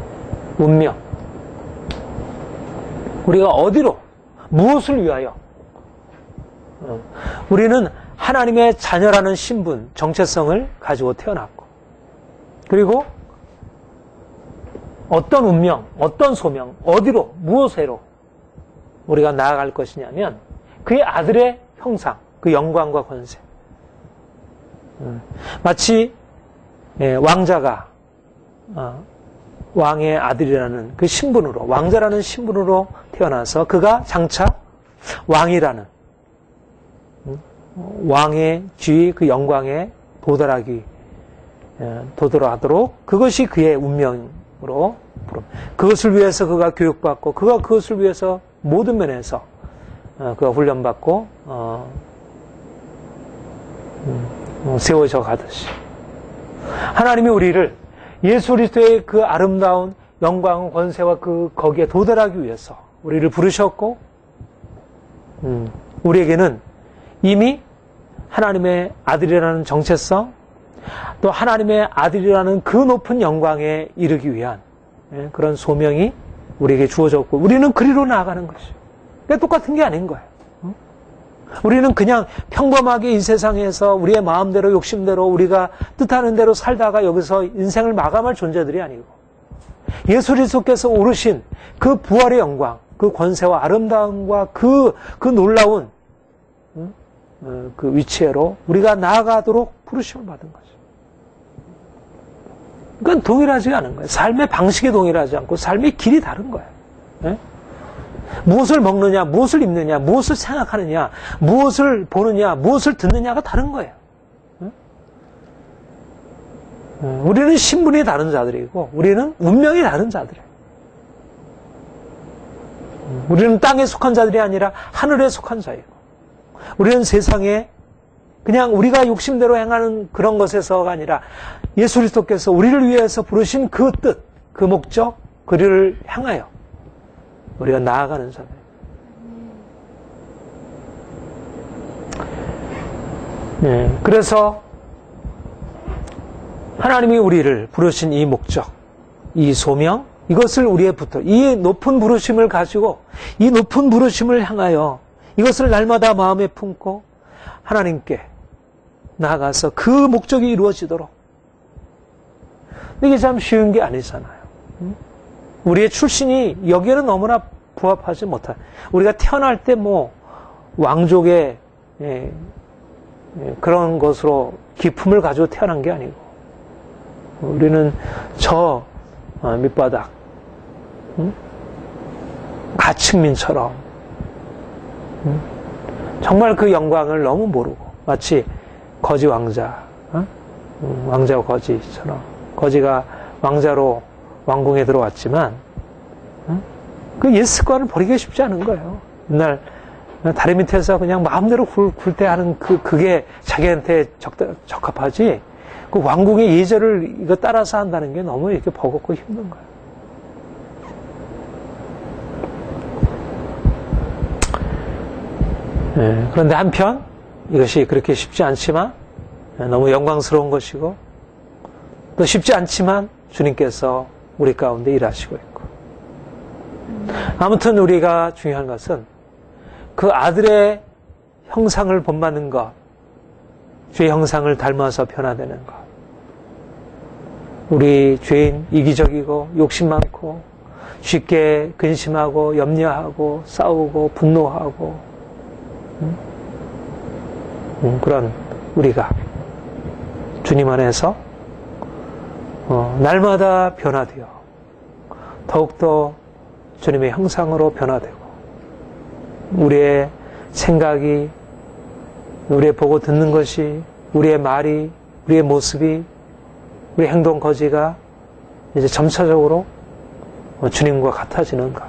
운명. 우리가 어디로, 무엇을 위하여? 우리는 하나님의 자녀라는 신분, 정체성을 가지고 태어났고, 그리고 어떤 운명, 어떤 소명, 어디로, 무엇으로 우리가 나아갈 것이냐면 그의 아들의 형상, 그 영광과 권세. 마치 왕자가 왕의 아들이라는 그 신분으로, 왕자라는 신분으로 태어나서 그가 장차 왕이라는 왕의 지위, 그 영광에 도달하도록 그것이 그의 운명으로, 그것을 위해서 그가 교육받고, 그가 그것을 위해서 모든 면에서 그가 훈련받고 세워져 가듯이, 하나님이 우리를 예수 그리스도의 그 아름다운 영광, 권세와 거기에 도달하기 위해서 우리를 부르셨고, 우리에게는 이미 하나님의 아들이라는 정체성, 또 하나님의 아들이라는 그 높은 영광에 이르기 위한 그런 소명이 우리에게 주어졌고, 우리는 그리로 나아가는 것이에요. 그러니까 똑같은 게 아닌 거예요. 우리는 그냥 평범하게 이 세상에서 우리의 마음대로, 욕심대로, 우리가 뜻하는 대로 살다가 여기서 인생을 마감할 존재들이 아니고, 예수 그리스도께서 오르신 그 부활의 영광, 그 권세와 아름다움과 그 놀라운 그 위치로 우리가 나아가도록 부르심을 받은 거죠. 그건 동일하지 않은 거예요. 삶의 방식이 동일하지 않고 삶의 길이 다른 거예요. 무엇을 먹느냐, 무엇을 입느냐, 무엇을 생각하느냐, 무엇을 보느냐, 무엇을 듣느냐가 다른 거예요. 우리는 신분이 다른 자들이고 우리는 운명이 다른 자들이에요. 우리는 땅에 속한 자들이 아니라 하늘에 속한 자이고 우리는 세상에 그냥 우리가 욕심대로 행하는 그런 것에서가 아니라 예수 그리스도께서 우리를 위해서 부르신 그 뜻, 그 목적, 그리를 향하여 우리가 나아가는 자들. 네, 그래서 하나님이 우리를 부르신 이 목적, 이 소명, 이것을 우리에 붙어 이 높은 부르심을 가지고 이 높은 부르심을 향하여 이것을 날마다 마음에 품고 하나님께 나아가서 그 목적이 이루어지도록. 이게 참 쉬운 게 아니잖아요. 우리의 출신이 여기에는 너무나 부합하지 못한. 우리가 태어날 때 뭐 왕족의 그런 것으로 기품을 가지고 태어난 게 아니고 우리는 저 밑바닥 가축민처럼 정말 그 영광을 너무 모르고 마치 거지 왕자, 왕자와 거지처럼 거지가 왕자로 왕궁에 들어왔지만 그 옛 습관을 버리기 쉽지 않은 거예요. 맨날 다리 밑에서 그냥 마음대로 굴대하는 그게 자기한테 적합하지 그 왕궁의 예절을 이거 따라서 한다는 게 너무 이렇게 버겁고 힘든 거예요. 네, 그런데 한편 이것이 그렇게 쉽지 않지만 너무 영광스러운 것이고 또 쉽지 않지만 주님께서 우리 가운데 일하시고 있고 아무튼 우리가 중요한 것은 그 아들의 형상을 본받는 것, 주의 형상을 닮아서 변화되는 것. 우리 죄인 이기적이고 욕심 많고 쉽게 근심하고 염려하고 싸우고 분노하고 그런 우리가 주님 안에서 날마다 변화되어 더욱더 주님의 형상으로 변화되고 우리의 생각이 우리의 보고 듣는 것이 우리의 말이 우리의 모습이 우리 행동 거지가 이제 점차적으로 주님과 같아지는 것.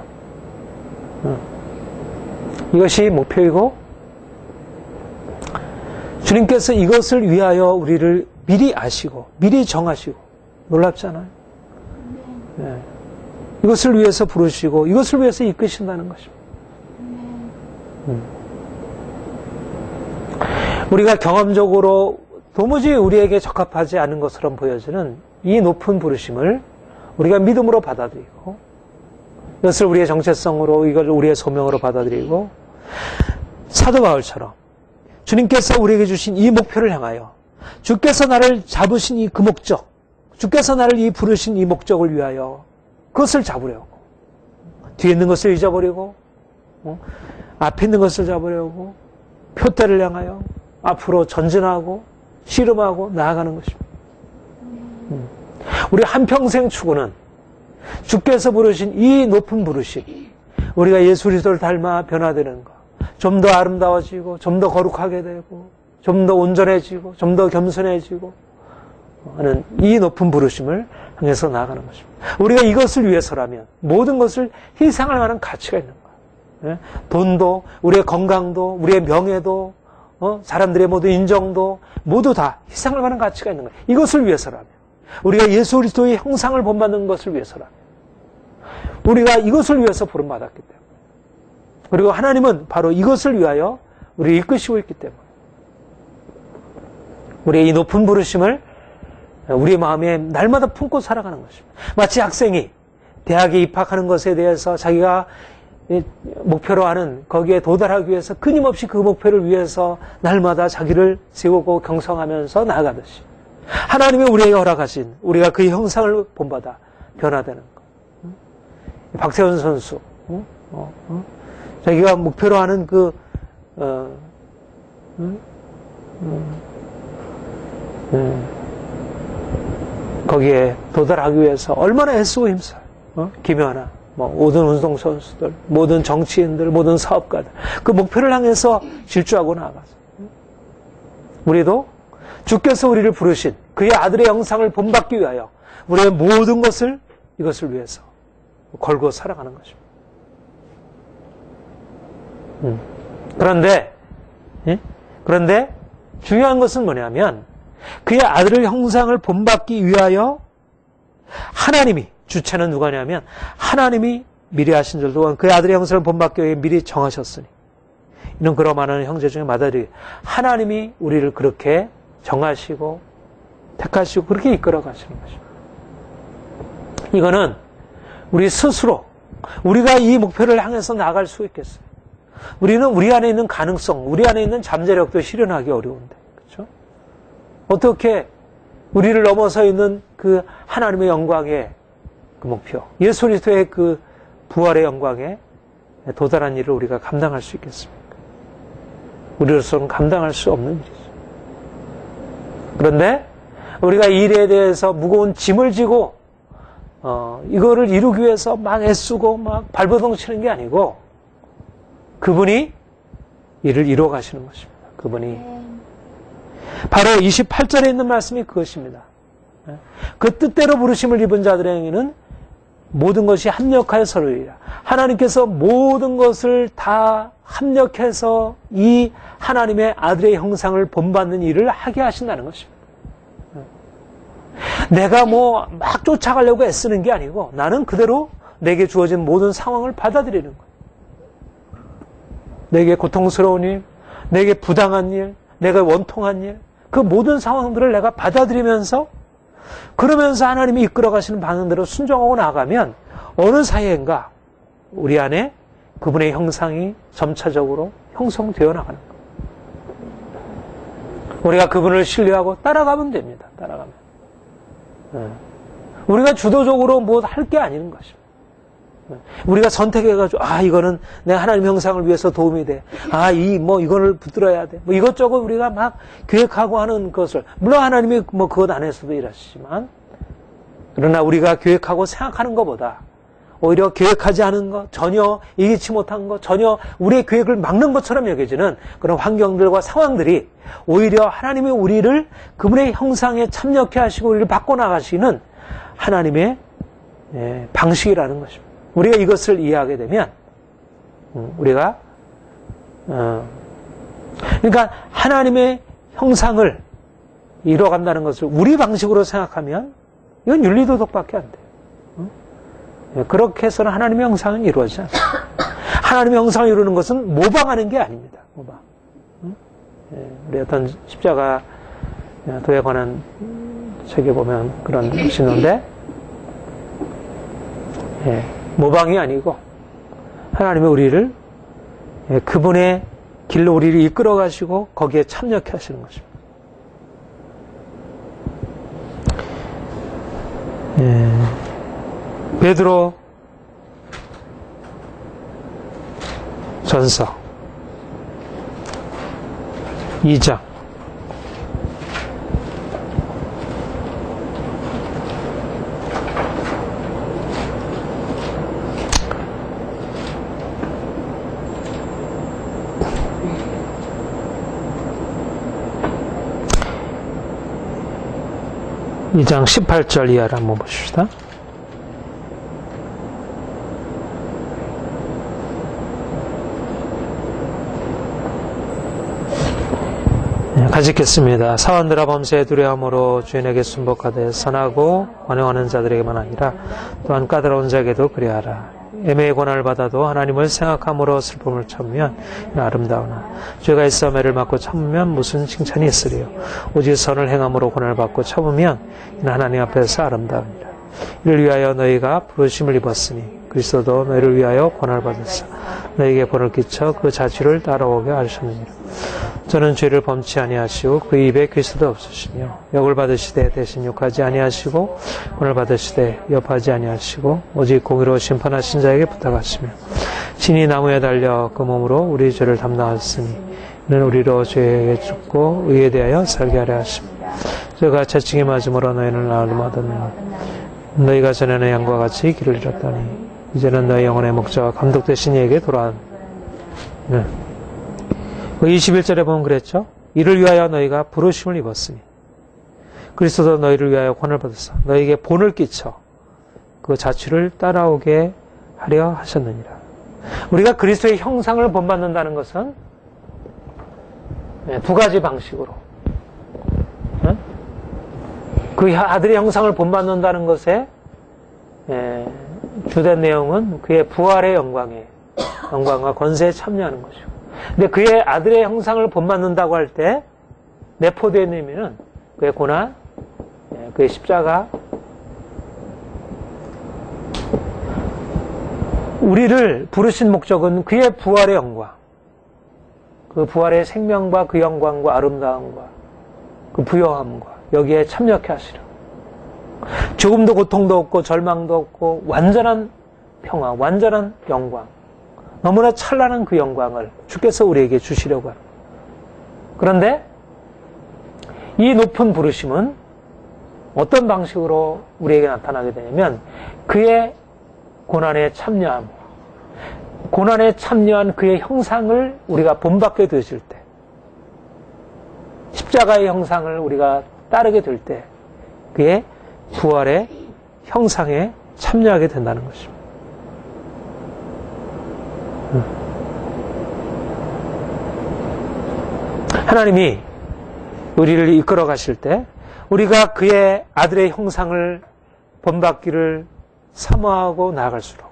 이것이 목표이고 주님께서 이것을 위하여 우리를 미리 아시고 미리 정하시고 놀랍잖아요. 네. 이것을 위해서 부르시고 이것을 위해서 이끄신다는 것입니다. 우리가 경험적으로 도무지 우리에게 적합하지 않은 것처럼 보여지는 이 높은 부르심을 우리가 믿음으로 받아들이고 이것을 우리의 정체성으로 이걸 우리의 소명으로 받아들이고 사도 바울처럼 주님께서 우리에게 주신 이 목표를 향하여 주께서 나를 잡으신 이 그 목적 주께서 나를 이 부르신 이 목적을 위하여 그것을 잡으려고 뒤에 있는 것을 잊어버리고 앞에 있는 것을 잡으려고 표대를 향하여 앞으로 전진하고 씨름하고 나아가는 것입니다. 우리 한평생 추구는 주께서 부르신 이 높은 부르심 우리가 예수 그리스도를 닮아 변화되는 것 좀 더 아름다워지고 좀 더 거룩하게 되고 좀 더 온전해지고 좀 더 겸손해지고 하는 이 높은 부르심을 향해서 나아가는 것입니다. 우리가 이것을 위해서라면 모든 것을 희생할 만한 가치가 있는 거예요. 돈도 우리의 건강도 우리의 명예도 사람들의 모든 인정도 모두 다 희생할 만한 가치가 있는 거예요. 이것을 위해서라면 우리가 예수 그리스도의 형상을 본받는 것을 위해서라면 우리가 이것을 위해서 부름받았기 때문에 그리고 하나님은 바로 이것을 위하여 우리를 이끄시고 있기 때문에 우리의 이 높은 부르심을 우리의 마음에 날마다 품고 살아가는 것입니다. 마치 학생이 대학에 입학하는 것에 대해서 자기가 목표로 하는 거기에 도달하기 위해서 끊임없이 그 목표를 위해서 날마다 자기를 세우고 경성하면서 나아가듯이 하나님이 우리에게 허락하신 우리가 그의 형상을 본받아 변화되는 것. 박태원 선수 자기가 목표로 하는 거기에 도달하기 위해서 얼마나 애쓰고 힘써요. 김연아 모든 운동선수들, 모든 정치인들, 모든 사업가들 그 목표를 향해서 질주하고 나아가서 우리도 주께서 우리를 부르신 그의 아들의 형상을 본받기 위하여 우리의 모든 것을 이것을 위해서 걸고 살아가는 것입니다. 그런데 중요한 것은 뭐냐면 그의 아들의 형상을 본받기 위하여 하나님이, 주체는 누가냐면 하나님이 미리 하신 줄도 그의 아들의 형상을 본받기 위해 미리 정하셨으니, 이는 그러므로 형제 중에 마다리 하나님이 우리를 그렇게 정하시고 택하시고 그렇게 이끌어 가시는 것입니다. 이거는 우리 스스로 우리가 이 목표를 향해서 나아갈 수 있겠어요? 우리는 우리 안에 있는 가능성, 우리 안에 있는 잠재력도 실현하기 어려운데, 그렇죠? 어떻게 우리를 넘어서 있는 그 하나님의 영광의 그 목표, 예수 그리스도의 그 부활의 영광에 도달한 일을 우리가 감당할 수 있겠습니까? 우리로서는 감당할 수 없는 일이죠. 그런데 우리가 이 일에 대해서 무거운 짐을 지고 이거를 이루기 위해서 막 애쓰고 막 발버둥 치는 게 아니고 그분이 이를 이루어 가시는 것입니다. 그분이 바로 28절에 있는 말씀이 그것입니다. 그 뜻대로 부르심을 입은 자들에게는 모든 것이 합력하여 서로이라. 하나님께서 모든 것을 다 합력해서 이 하나님의 아들의 형상을 본받는 일을 하게 하신다는 것입니다. 내가 막 쫓아가려고 애쓰는 게 아니고 나는 그대로 내게 주어진 모든 상황을 받아들이는 거예요. 내게 고통스러운 일, 내게 부당한 일, 내가 원통한 일, 그 모든 상황들을 내가 받아들이면서 그러면서 하나님이 이끌어 가시는 방향대로 순종하고 나가면 어느 사이인가 우리 안에 그분의 형상이 점차적으로 형성되어 나가는 거예요. 우리가 그분을 신뢰하고 따라가면 됩니다. 따라가면. 우리가 주도적으로 뭐 할 게 아닌 것입니다. 우리가 선택해가지고 이거는 내 하나님 형상을 위해서 도움이 돼. 이거를 붙들어야 돼. 이것저것 우리가 막 계획하고 하는 것을, 물론 하나님이 그것 안에서도 일하시지만, 그러나 우리가 계획하고 생각하는 것보다 오히려 계획하지 않은 것, 전혀 예기치 못한 것, 전혀 우리의 계획을 막는 것처럼 여겨지는 그런 환경들과 상황들이 오히려 하나님이 우리를 그분의 형상에 참여케 하시고 우리를 바꿔나가시는 하나님의 방식이라는 것입니다. 우리가 이것을 이해하게 되면 우리가 그러니까 하나님의 형상을 이뤄간다는 것을 우리 방식으로 생각하면 이건 윤리도덕밖에 안 돼요. 그렇게 해서는 하나님의 형상은 이루어지지 않습니다. 하나님의 형상을 이루는 것은 모방하는 게 아닙니다. 모방. 우리 어떤 십자가 도에 관한 책에 보면 그런 것이 있는데 모방이 아니고 하나님이 우리를 그분의 길로 우리를 이끌어 가시고 거기에 참여케 하시는 것입니다. 베드로 전서 2장 2장 18절 이하를 한번 보십시다. 같이 읽겠습니다. 사원들아 범죄에 두려움으로 주인에게 순복하되 선하고 관용하는 자들에게만 아니라 또한 까다로운 자에게도 그리하라. 애매의 고난을 받아도 하나님을 생각함으로 슬픔을 참으면 아름다우나 죄가 있어 매를 맞고 참으면 무슨 칭찬이 있으리요. 오직 선을 행함으로 고난을 받고 참으면 이는 하나님 앞에서 아름다우니라. 이를 위하여 너희가 부르심을 입었으니 그리스도도 너희를 위하여 고난을 받으사 너희에게 본을 끼쳐 그 자취를 따라오게 하셨느니라. 저는 죄를 범치 아니하시고 그 입에 그리스도 없으시며 욕을 받으시되 대신 욕하지 아니하시고 고난을 받으시되 여파하지 아니하시고 오직 공의로 심판하신 자에게 부탁하시며 신이 나무에 달려 그 몸으로 우리 죄를 담당하셨으니 이는 우리로 죄에게 죽고 의에 대하여 살게 하려 하십니다. 저가 채찍에 맞음으로 너희는 나음을 얻었느니 너희가 전에는 양과 같이 길을 잃었다니 이제는 너희 영혼의 목자와 감독 되신 이에게 돌아온. 네. 21절에 보면 그랬죠. 이를 위하여 너희가 부르심을 입었으니 그리스도도 너희를 위하여 권을 받으사 너희에게 본을 끼쳐 그 자취를 따라오게 하려 하셨느니라. 우리가 그리스도의 형상을 본받는다는 것은 두 가지 방식으로, 그 아들의 형상을 본받는다는 것에 주된 내용은 그의 부활의 영광과 권세에 참여하는 것이고, 근데 그의 아들의 형상을 본받는다고 할 때 내포되는 의미는 그의 고난, 그의 십자가, 우리를 부르신 목적은 그의 부활의 영광, 그 부활의 생명과 그 영광과 아름다움과 그 부요함과 여기에 참여케 하시려. 조금도 고통도 없고 절망도 없고 완전한 평화, 완전한 영광, 너무나 찬란한 그 영광을 주께서 우리에게 주시려고 합니다. 그런데 이 높은 부르심은 어떤 방식으로 우리에게 나타나게 되냐면 그의 고난에 참여함, 고난에 참여한 그의 형상을 우리가 본받게 되어질 때, 십자가의 형상을 우리가 따르게 될 때 그의 부활의 형상에 참여하게 된다는 것입니다. 하나님이 우리를 이끌어 가실 때 우리가 그의 아들의 형상을 본받기를 사모하고 나아갈수록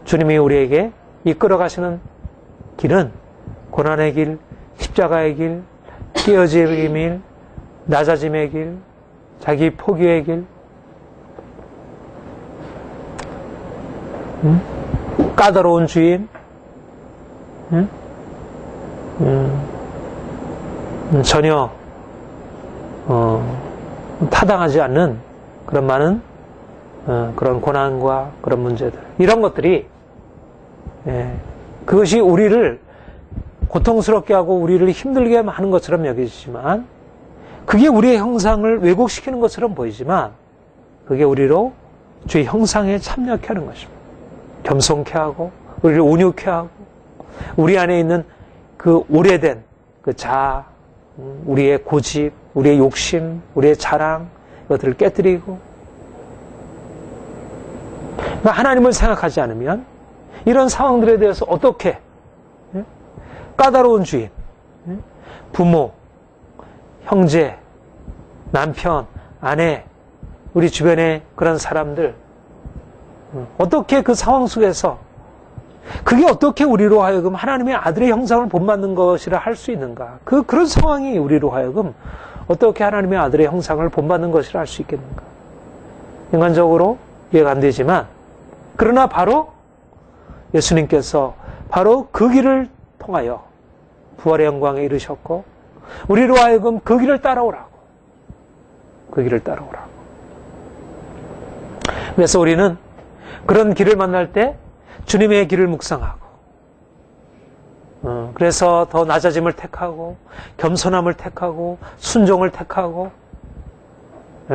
주님이 우리에게 이끌어 가시는 길은 고난의 길, 십자가의 길, 깨어짐의 길, 낮아짐의 길, 자기 포기의 길, 까다로운 주인, 전혀 타당하지 않는 그런 많은 그런 고난과 그런 문제들, 이런 것들이 그것이 우리를 고통스럽게 하고 우리를 힘들게 하는 것처럼 여기지만, 그게 우리의 형상을 왜곡시키는 것처럼 보이지만 그게 우리로 주의 형상에 참여케 하는 것입니다. 겸손케 하고 우리를 온유케 하고 우리 안에 있는 그 오래된 그 자아, 우리의 고집, 우리의 욕심, 우리의 자랑, 이것들을 깨뜨리고, 하나님을 생각하지 않으면 이런 상황들에 대해서 어떻게 까다로운 주인, 부모, 형제, 남편, 아내, 우리 주변의 그런 사람들, 어떻게 그 상황 속에서 그게 어떻게 우리로 하여금 하나님의 아들의 형상을 본받는 것이라 할 수 있는가? 그런 상황이 우리로 하여금 어떻게 하나님의 아들의 형상을 본받는 것이라 할 수 있겠는가? 인간적으로 이해가 안 되지만, 그러나 바로 예수님께서 바로 그 길을 통하여 부활의 영광에 이르셨고 우리로 하여금 그 길을 따라오라고, 그 길을 따라오라고. 그래서 우리는 그런 길을 만날 때 주님의 길을 묵상하고, 그래서 더 낮아짐을 택하고 겸손함을 택하고 순종을 택하고,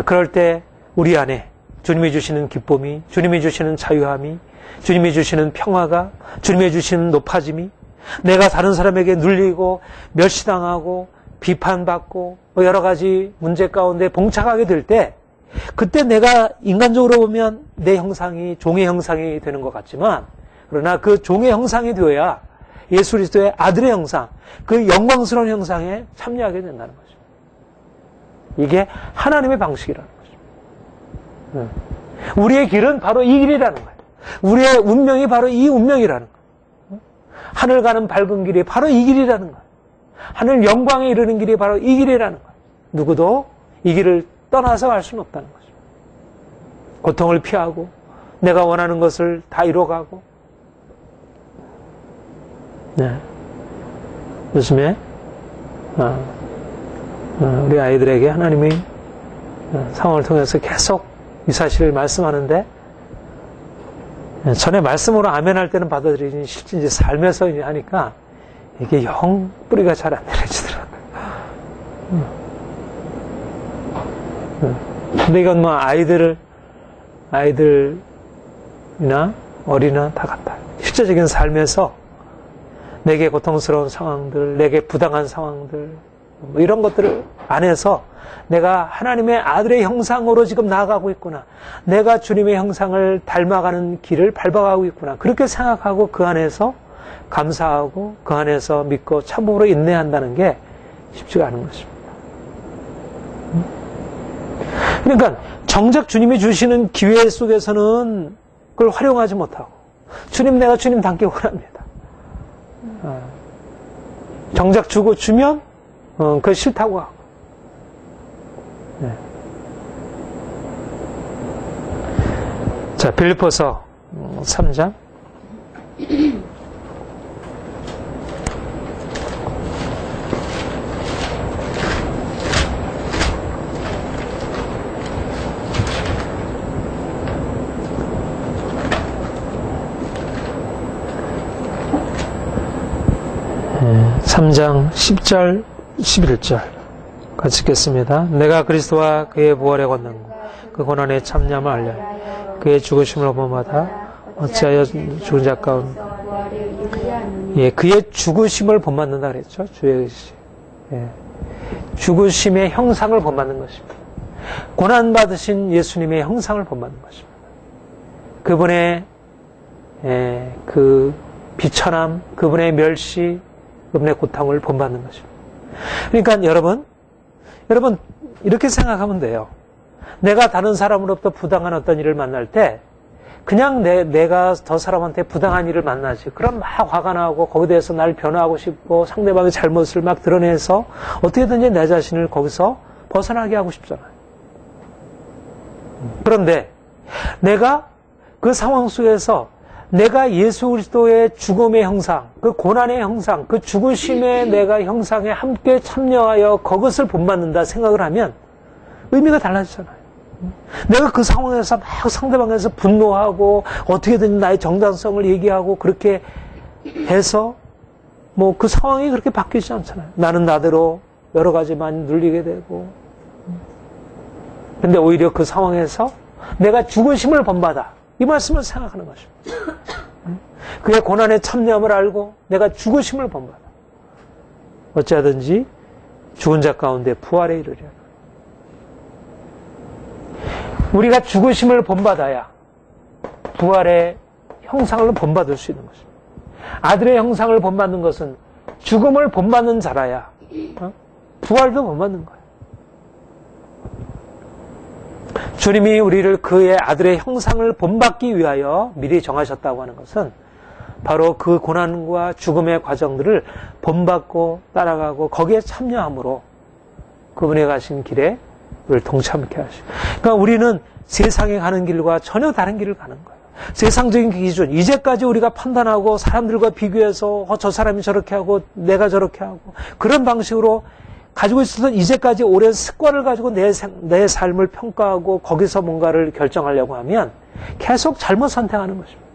그럴 때 우리 안에 주님이 주시는 기쁨이, 주님이 주시는 자유함이, 주님이 주시는 평화가, 주님이 주시는 높아짐이, 내가 다른 사람에게 눌리고 멸시당하고 비판받고 여러 가지 문제 가운데 봉착하게 될 때, 그때 내가 인간적으로 보면 내 형상이 종의 형상이 되는 것 같지만, 그러나 그 종의 형상이 되어야 예수 그리스도의 아들의 형상, 그 영광스러운 형상에 참여하게 된다는 거죠. 이게 하나님의 방식이라는 거죠. 우리의 길은 바로 이 길이라는 거예요. 우리의 운명이 바로 이 운명이라는 거예요. 하늘 가는 밝은 길이 바로 이 길이라는 거예요. 하늘 영광에 이르는 길이 바로 이 길이라는 거예요. 누구도 이 길을 떠나서 갈 수는 없다는 거죠. 고통을 피하고 내가 원하는 것을 다 이뤄가고. 요즘에 우리 아이들에게 하나님이 상황을 통해서 계속 이 사실을 말씀하는데, 전에 말씀으로 아멘할 때는 받아들이지 실제 이제 삶에서 이제 하니까 이게 영 뿌리가 잘 안 내려지더라고요. 근데 이건 뭐 아이들 어린이나 다 같아요. 실제적인 삶에서 내게 고통스러운 상황들, 내게 부당한 상황들, 뭐 이런 것들 안에서 내가 하나님의 아들의 형상으로 지금 나아가고 있구나. 내가 주님의 형상을 닮아가는 길을 밟아가고 있구나. 그렇게 생각하고 그 안에서 감사하고 그 안에서 믿고 참으로 인내한다는 게 쉽지가 않은 것입니다. 그러니까 정작 주님이 주시는 기회 속에서는 그걸 활용하지 못하고 주님 내가 주님 닮기 원합니다. 정작 주고 주면 그거 싫다고 하고. 네. 자, 빌립보서 3장 3장 10절 11절 같이 읽겠습니다. 내가 그리스도와 그의 부활의 권능과 그 고난의 참념을 알려 그의 죽으심을 본받아 어찌하여 죽은 자 가운데 그의 죽으심을 본받는다 그랬죠. 주의 의식. 죽으심의 형상을 본받는 것입니다. 고난받으신 예수님의 형상을 본받는 것입니다. 그분의 그 비천함, 그분의 멸시, 그분의 고통을 본받는 것입니다. 그러니까 여러분 이렇게 생각하면 돼요. 내가 다른 사람으로부터 부당한 어떤 일을 만날 때 그냥 내가 저 사람한테 부당한 일을 만나지. 그럼 막 화가 나고 거기에 대해서 날 변화하고 싶고 상대방의 잘못을 막 드러내서 어떻게든지 내 자신을 거기서 벗어나게 하고 싶잖아요. 그런데 내가 그 상황 속에서 내가 예수 그리스도의 죽음의 형상, 그 고난의 형상, 그 죽으심의 내가 형상에 함께 참여하여 그것을 본받는다 생각을 하면 의미가 달라지잖아요. 내가 그 상황에서 막 상대방에서 분노하고 어떻게든 나의 정당성을 얘기하고 그렇게 해서 뭐 그 상황이 그렇게 바뀌지 않잖아요. 나는 나대로 여러 가지 많이 눌리게 되고. 근데 오히려 그 상황에서 내가 죽으심을 본받아. 이 말씀을 생각하는 것입니다. 그의 고난의 참념을 알고 내가 죽으심을 본받아. 어찌하든지 죽은 자 가운데 부활에 이르리라. 우리가 죽으심을 본받아야 부활의 형상을 본받을 수 있는 것입니다. 아들의 형상을 본받는 것은 죽음을 본받는 자라야 부활도 본받는 거예요. 주님이 우리를 그의 아들의 형상을 본받기 위하여 미리 정하셨다고 하는 것은 바로 그 고난과 죽음의 과정들을 본받고 따라가고 거기에 참여함으로 그분의 가신 길에 우리를 동참케 하시고. 그러니까 우리는 세상에 가는 길과 전혀 다른 길을 가는 거예요. 세상적인 기준, 이제까지 우리가 판단하고 사람들과 비교해서 저 사람이 저렇게 하고 내가 저렇게 하고 그런 방식으로 가지고 있었던 이제까지 오랜 습관을 가지고 내 삶을 평가하고 거기서 뭔가를 결정하려고 하면 계속 잘못 선택하는 것입니다.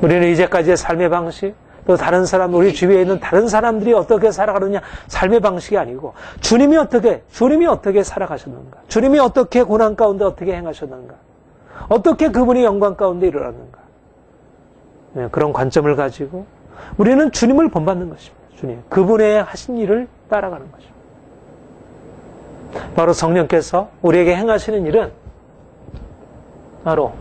우리는 이제까지의 삶의 방식, 또 다른 사람, 우리 주위에 있는 다른 사람들이 어떻게 살아가느냐 삶의 방식이 아니고 주님이 어떻게 살아가셨는가, 주님이 어떻게 고난 가운데 어떻게 행하셨는가, 어떻게 그분이 영광 가운데 일어났는가, 그런 관점을 가지고 우리는 주님을 본받는 것입니다. 주님, 그분의 하신 일을 따라가는 것입니다. 바로 성령께서 우리에게 행하시는 일은 바로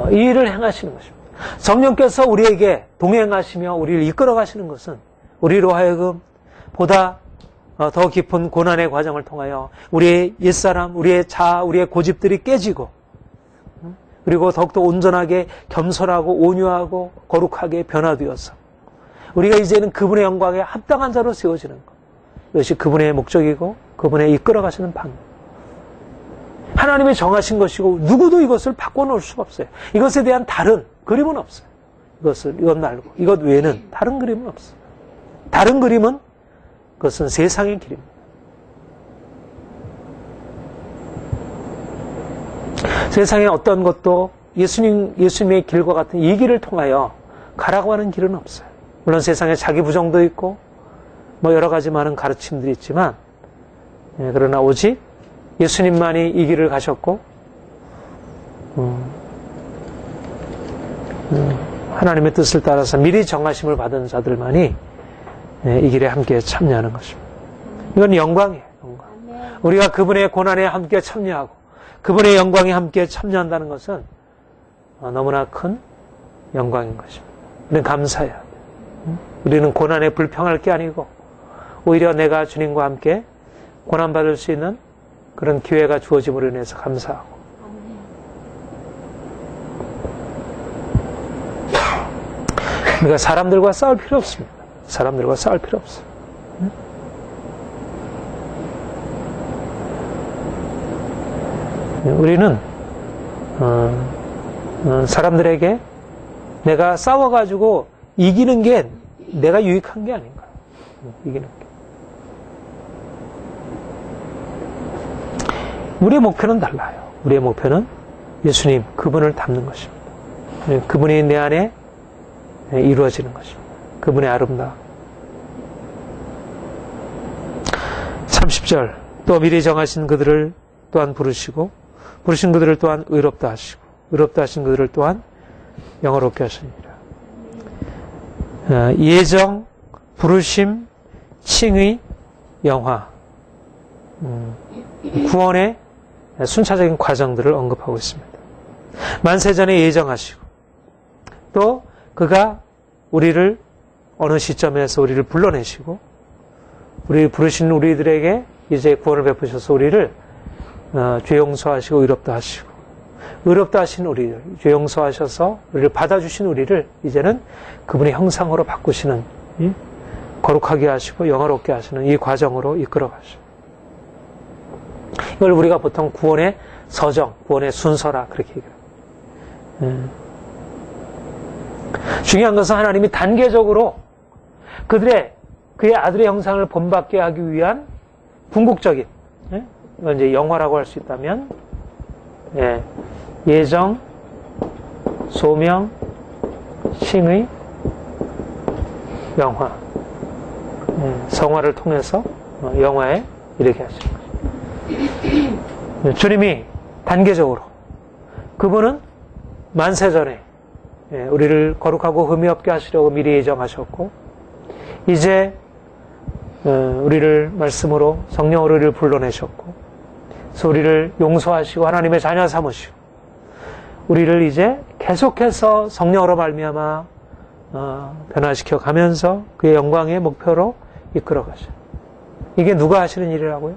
이 일을 행하시는 것입니다. 성령께서 우리에게 동행하시며 우리를 이끌어 가시는 것은 우리로 하여금 보다 더 깊은 고난의 과정을 통하여 우리의 옛사람, 우리의 자아, 우리의 고집들이 깨지고 그리고 더욱더 온전하게 겸손하고 온유하고 거룩하게 변화되어서 우리가 이제는 그분의 영광에 합당한 자로 세워지는 것. 이것이 그분의 목적이고 그분의 이끌어 가시는 방법. 하나님이 정하신 것이고 누구도 이것을 바꿔놓을 수가 없어요. 이것에 대한 다른 그림은 없어요. 이것 말고 이것 외에는 다른 그림은 없어요. 다른 그림은 그것은 세상의 길입니다. 세상의 어떤 것도 예수님의 길과 같은 이 길을 통하여 가라고 하는 길은 없어요. 물론 세상에 자기 부정도 있고 뭐 여러 가지 많은 가르침들이 있지만 그러나 오직 예수님만이 이 길을 가셨고 하나님의 뜻을 따라서 미리 정하심을 받은 자들만이 이 길에 함께 참여하는 것입니다. 이건 영광이에요. 영광. 우리가 그분의 고난에 함께 참여하고 그분의 영광에 함께 참여한다는 것은 너무나 큰 영광인 것입니다. 우리는 감사해야 돼요. 우리는 고난에 불평할 게 아니고 오히려 내가 주님과 함께 고난받을 수 있는 그런 기회가 주어짐으로 인해서 감사하고 우리가 사람들과 싸울 필요 없습니다. 사람들과 싸울 필요 없어요. 우리는 사람들에게 내가 싸워가지고 이기는 게 내가 유익한 게 아닌가. 이기는 게. 우리의 목표는 달라요. 우리의 목표는 예수님, 그분을 닮는 것입니다. 그분이 내 안에 이루어지는 것입니다. 그분의 아름다움. 30절 또 미리 정하신 그들을 또한 부르시고 부르신 그들을 또한 의롭다 하시고 의롭다 하신 그들을 또한 영화롭게 하시니라. 예정, 부르심, 칭의, 영화, 구원의 순차적인 과정들을 언급하고 있습니다. 만세전에 예정하시고 또 그가 우리를 어느 시점에서 우리를 불러내시고 우리를 부르신 우리들에게 이제 구원을 베푸셔서 우리를 죄 용서하시고 의롭다 하시고 의롭다 하신 우리를 죄 용서하셔서 우리를 받아주신 우리를 이제는 그분의 형상으로 바꾸시는 거룩하게 하시고 영화롭게 하시는 이 과정으로 이끌어 가시고 이걸 우리가 보통 구원의 서정, 구원의 순서라 그렇게 얘기합니다. 중요한 것은 하나님이 단계적으로 그의 아들의 형상을 본받게 하기 위한 궁극적인, 이건 이제 영화라고 할 수 있다면, 예정, 소명, 칭의, 영화, 성화를 통해서 영화에 이렇게 하시는 거죠. 주님이 단계적으로 그분은 만세전에 우리를 거룩하고 흠이 없게 하시려고 미리 예정하셨고 이제 우리를 말씀으로 성령으로 우리를 불러내셨고 그래서 우리를 용서하시고 하나님의 자녀 삼으시고 우리를 이제 계속해서 성령으로 말미암아 변화시켜 가면서 그의 영광의 목표로 이끌어 가셔요. 이게 누가 하시는 일이라고요?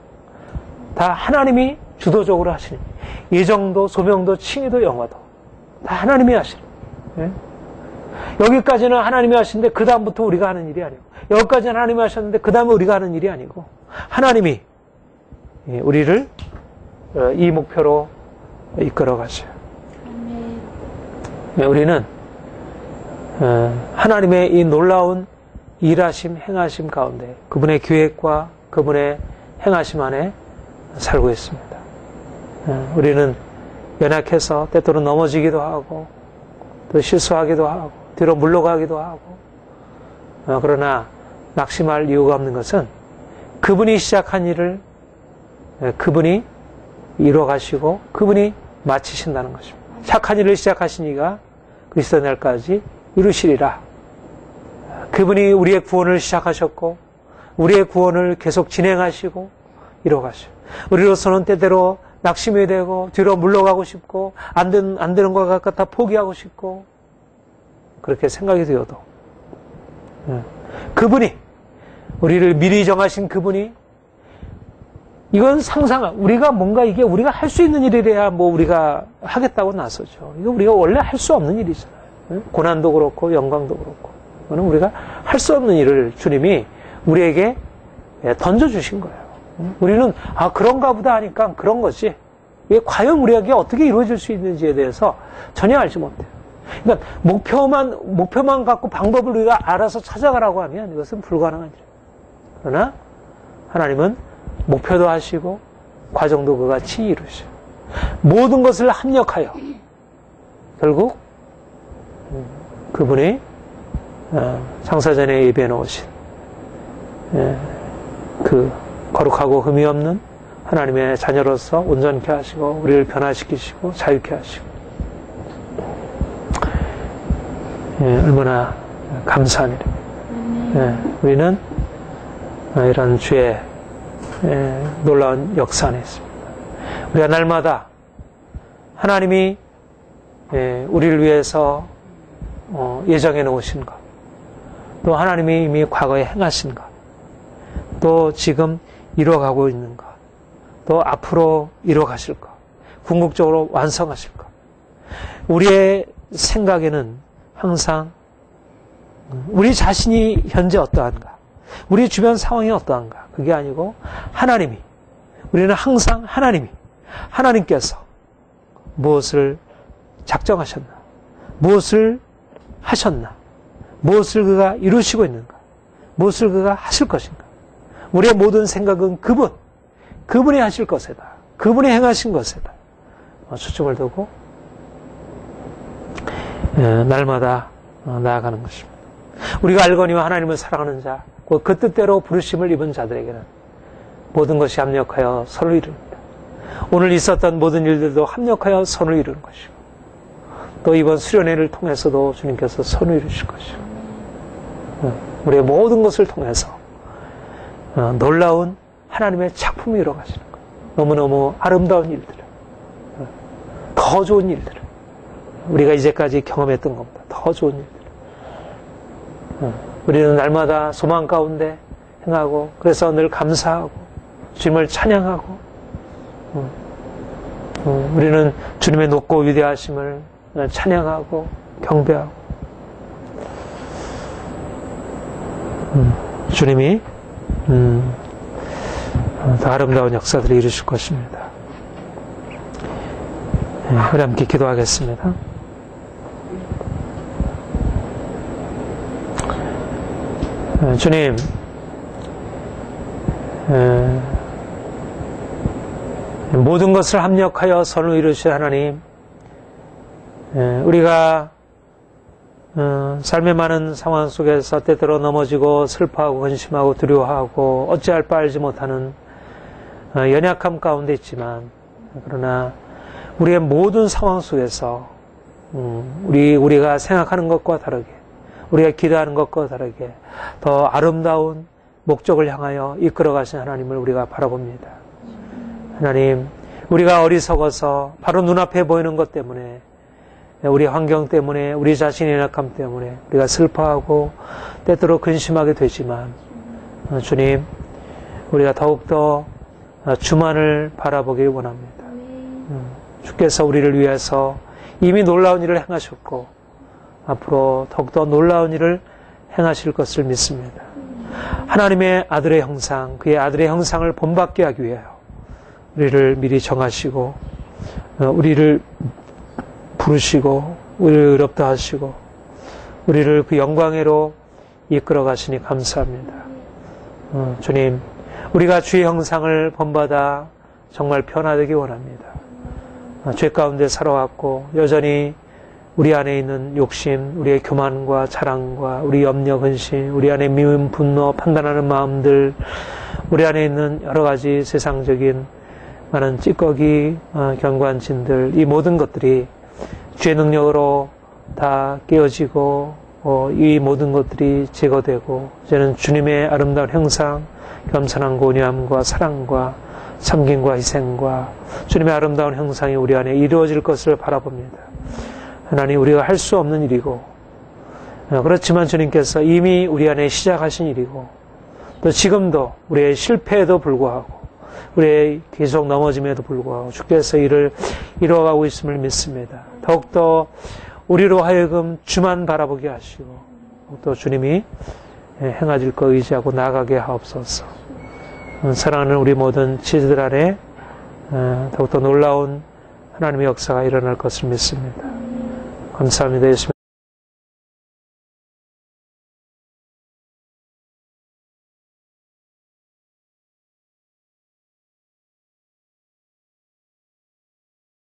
다 하나님이 주도적으로 하시는 일. 예정도 소명도 칭의도 영화도 다 하나님이 하시는 일. 여기까지는 하나님이 하시는데 그 다음부터 우리가 하는 일이 아니고 여기까지는 하나님이 하셨는데 그 다음에 우리가 하는 일이 아니고 하나님이 우리를 이 목표로 이끌어 가셔요. 우리는 하나님의 이 놀라운 일하심, 행하심 가운데 그분의 계획과 그분의 행하심 안에 살고 있습니다. 우리는 연약해서 때때로 넘어지기도 하고 또 실수하기도 하고 뒤로 물러가기도 하고 그러나 낙심할 이유가 없는 것은 그분이 시작한 일을 그분이 이루어가시고 그분이 마치신다는 것입니다. 착한 일을 시작하신 이가 그리스도 날까지 이루시리라. 그분이 우리의 구원을 시작하셨고 우리의 구원을 계속 진행하시고 이루어가시고 우리로서는 때때로 낙심이 되고 뒤로 물러가고 싶고 안 되는 것 같아 포기하고 싶고 그렇게 생각이 되어도 그분이 우리를 미리 정하신 그분이 이건 우리가 뭔가 이게 우리가 할 수 있는 일이래야 뭐 우리가 하겠다고 나서죠. 이거 우리가 원래 할 수 없는 일이잖아요. 고난도 그렇고 영광도 그렇고 이거는 우리가 할 수 없는 일을 주님이 우리에게 던져주신 거예요. 우리는 그런가 보다 하니까 그런 거지 이게 과연 우리에게 어떻게 이루어질 수 있는지에 대해서 전혀 알지 못해요. 그러니까 목표만 갖고 방법을 우리가 알아서 찾아가라고 하면 이것은 불가능한 일이에요. 그러나 하나님은 목표도 하시고 과정도 그같이 이루시고 모든 것을 합력하여 결국 그분이 창사전에 예비해 놓으신 그 거룩하고 흠이 없는 하나님의 자녀로서 온전케 하시고 우리를 변화시키시고 자유케 하시고 얼마나 감사한 일입니다. 우리는 이런 주의 놀라운 역사 안에 있습니다. 우리가 날마다 하나님이 우리를 위해서 예정해 놓으신 것, 또 하나님이 이미 과거에 행하신 것, 또 지금 이루어가고 있는 것, 또 앞으로 이루어가실 것, 궁극적으로 완성하실 것. 우리의 생각에는 항상 우리 자신이 현재 어떠한가, 우리 주변 상황이 어떠한가, 그게 아니고 하나님이, 우리는 항상 하나님께서 무엇을 작정하셨나, 무엇을 하셨나, 무엇을 그가 이루시고 있는가, 무엇을 그가 하실 것인가. 우리의 모든 생각은 그분이 하실 것이다, 그분이 행하신 것이다 초점을 두고 날마다 나아가는 것입니다. 우리가 알거니와 하나님을 사랑하는 자, 그 뜻대로 부르심을 입은 자들에게는 모든 것이 합력하여 선을 이룹니다. 오늘 있었던 모든 일들도 합력하여 선을 이루는 것이고, 또 이번 수련회를 통해서도 주님께서 선을 이루실 것이고, 우리의 모든 것을 통해서 놀라운 하나님의 작품이 이루어가시는 것, 너무너무 아름다운 일들, 더 좋은 일들, 우리가 이제까지 경험했던 것보다 더 좋은 일들, 우리는 날마다 소망 가운데 행하고, 그래서 늘 감사하고 주님을 찬양하고, 우리는 주님의 높고 위대하심을 찬양하고 경배하고, 주님이 더 아름다운 역사들을 이루실 것입니다. 우리 함께 기도하겠습니다. 주님, 모든 것을 합력하여 선을 이루실 하나님, 우리가 삶의 많은 상황 속에서 때때로 넘어지고 슬퍼하고 근심하고 두려워하고 어찌할 바 알지 못하는 연약함 가운데 있지만, 그러나 우리의 모든 상황 속에서 우리가 생각하는 것과 다르게, 우리가 기도하는 것과 다르게 더 아름다운 목적을 향하여 이끌어가신 하나님을 우리가 바라봅니다. 하나님, 우리가 어리석어서 바로 눈앞에 보이는 것 때문에, 우리 환경 때문에, 우리 자신의 연약함 때문에 우리가 슬퍼하고 때때로 근심하게 되지만, 주님, 우리가 더욱더 주만을 바라보길 원합니다. 주께서 우리를 위해서 이미 놀라운 일을 행하셨고 앞으로 더욱더 놀라운 일을 행하실 것을 믿습니다. 하나님의 아들의 형상, 그의 아들의 형상을 본받게 하기 위하여 우리를 미리 정하시고 우리를 부르시고 우리를 의롭다 하시고 우리를 그 영광으로 이끌어 가시니 감사합니다. 주님, 우리가 주의 형상을 본받아 정말 변화되기 원합니다. 죄 가운데 살아왔고 여전히 우리 안에 있는 욕심, 우리의 교만과 자랑과 우리 염려, 근심, 우리 안에 미움, 분노, 판단하는 마음들, 우리 안에 있는 여러 가지 세상적인 많은 찌꺼기, 경관진들, 이 모든 것들이 주의 능력으로 다 깨어지고 이 모든 것들이 제거되고 이제는 주님의 아름다운 형상, 겸손함과 온유함과 사랑과 섬김과 희생과 주님의 아름다운 형상이 우리 안에 이루어질 것을 바라봅니다. 하나님, 우리가 할 수 없는 일이고 그렇지만 주님께서 이미 우리 안에 시작하신 일이고 또 지금도 우리의 실패에도 불구하고 우리의 계속 넘어짐에도 불구하고 주께서 이를 이루어가고 있음을 믿습니다. 더욱더 우리로 하여금 주만 바라보게 하시고 또 주님이 행하실 거 의지하고 나아가게 하옵소서. 사랑하는 우리 모든 지지들 안에 더욱더 놀라운 하나님의 역사가 일어날 것을 믿습니다. 감사합니다. 예수님.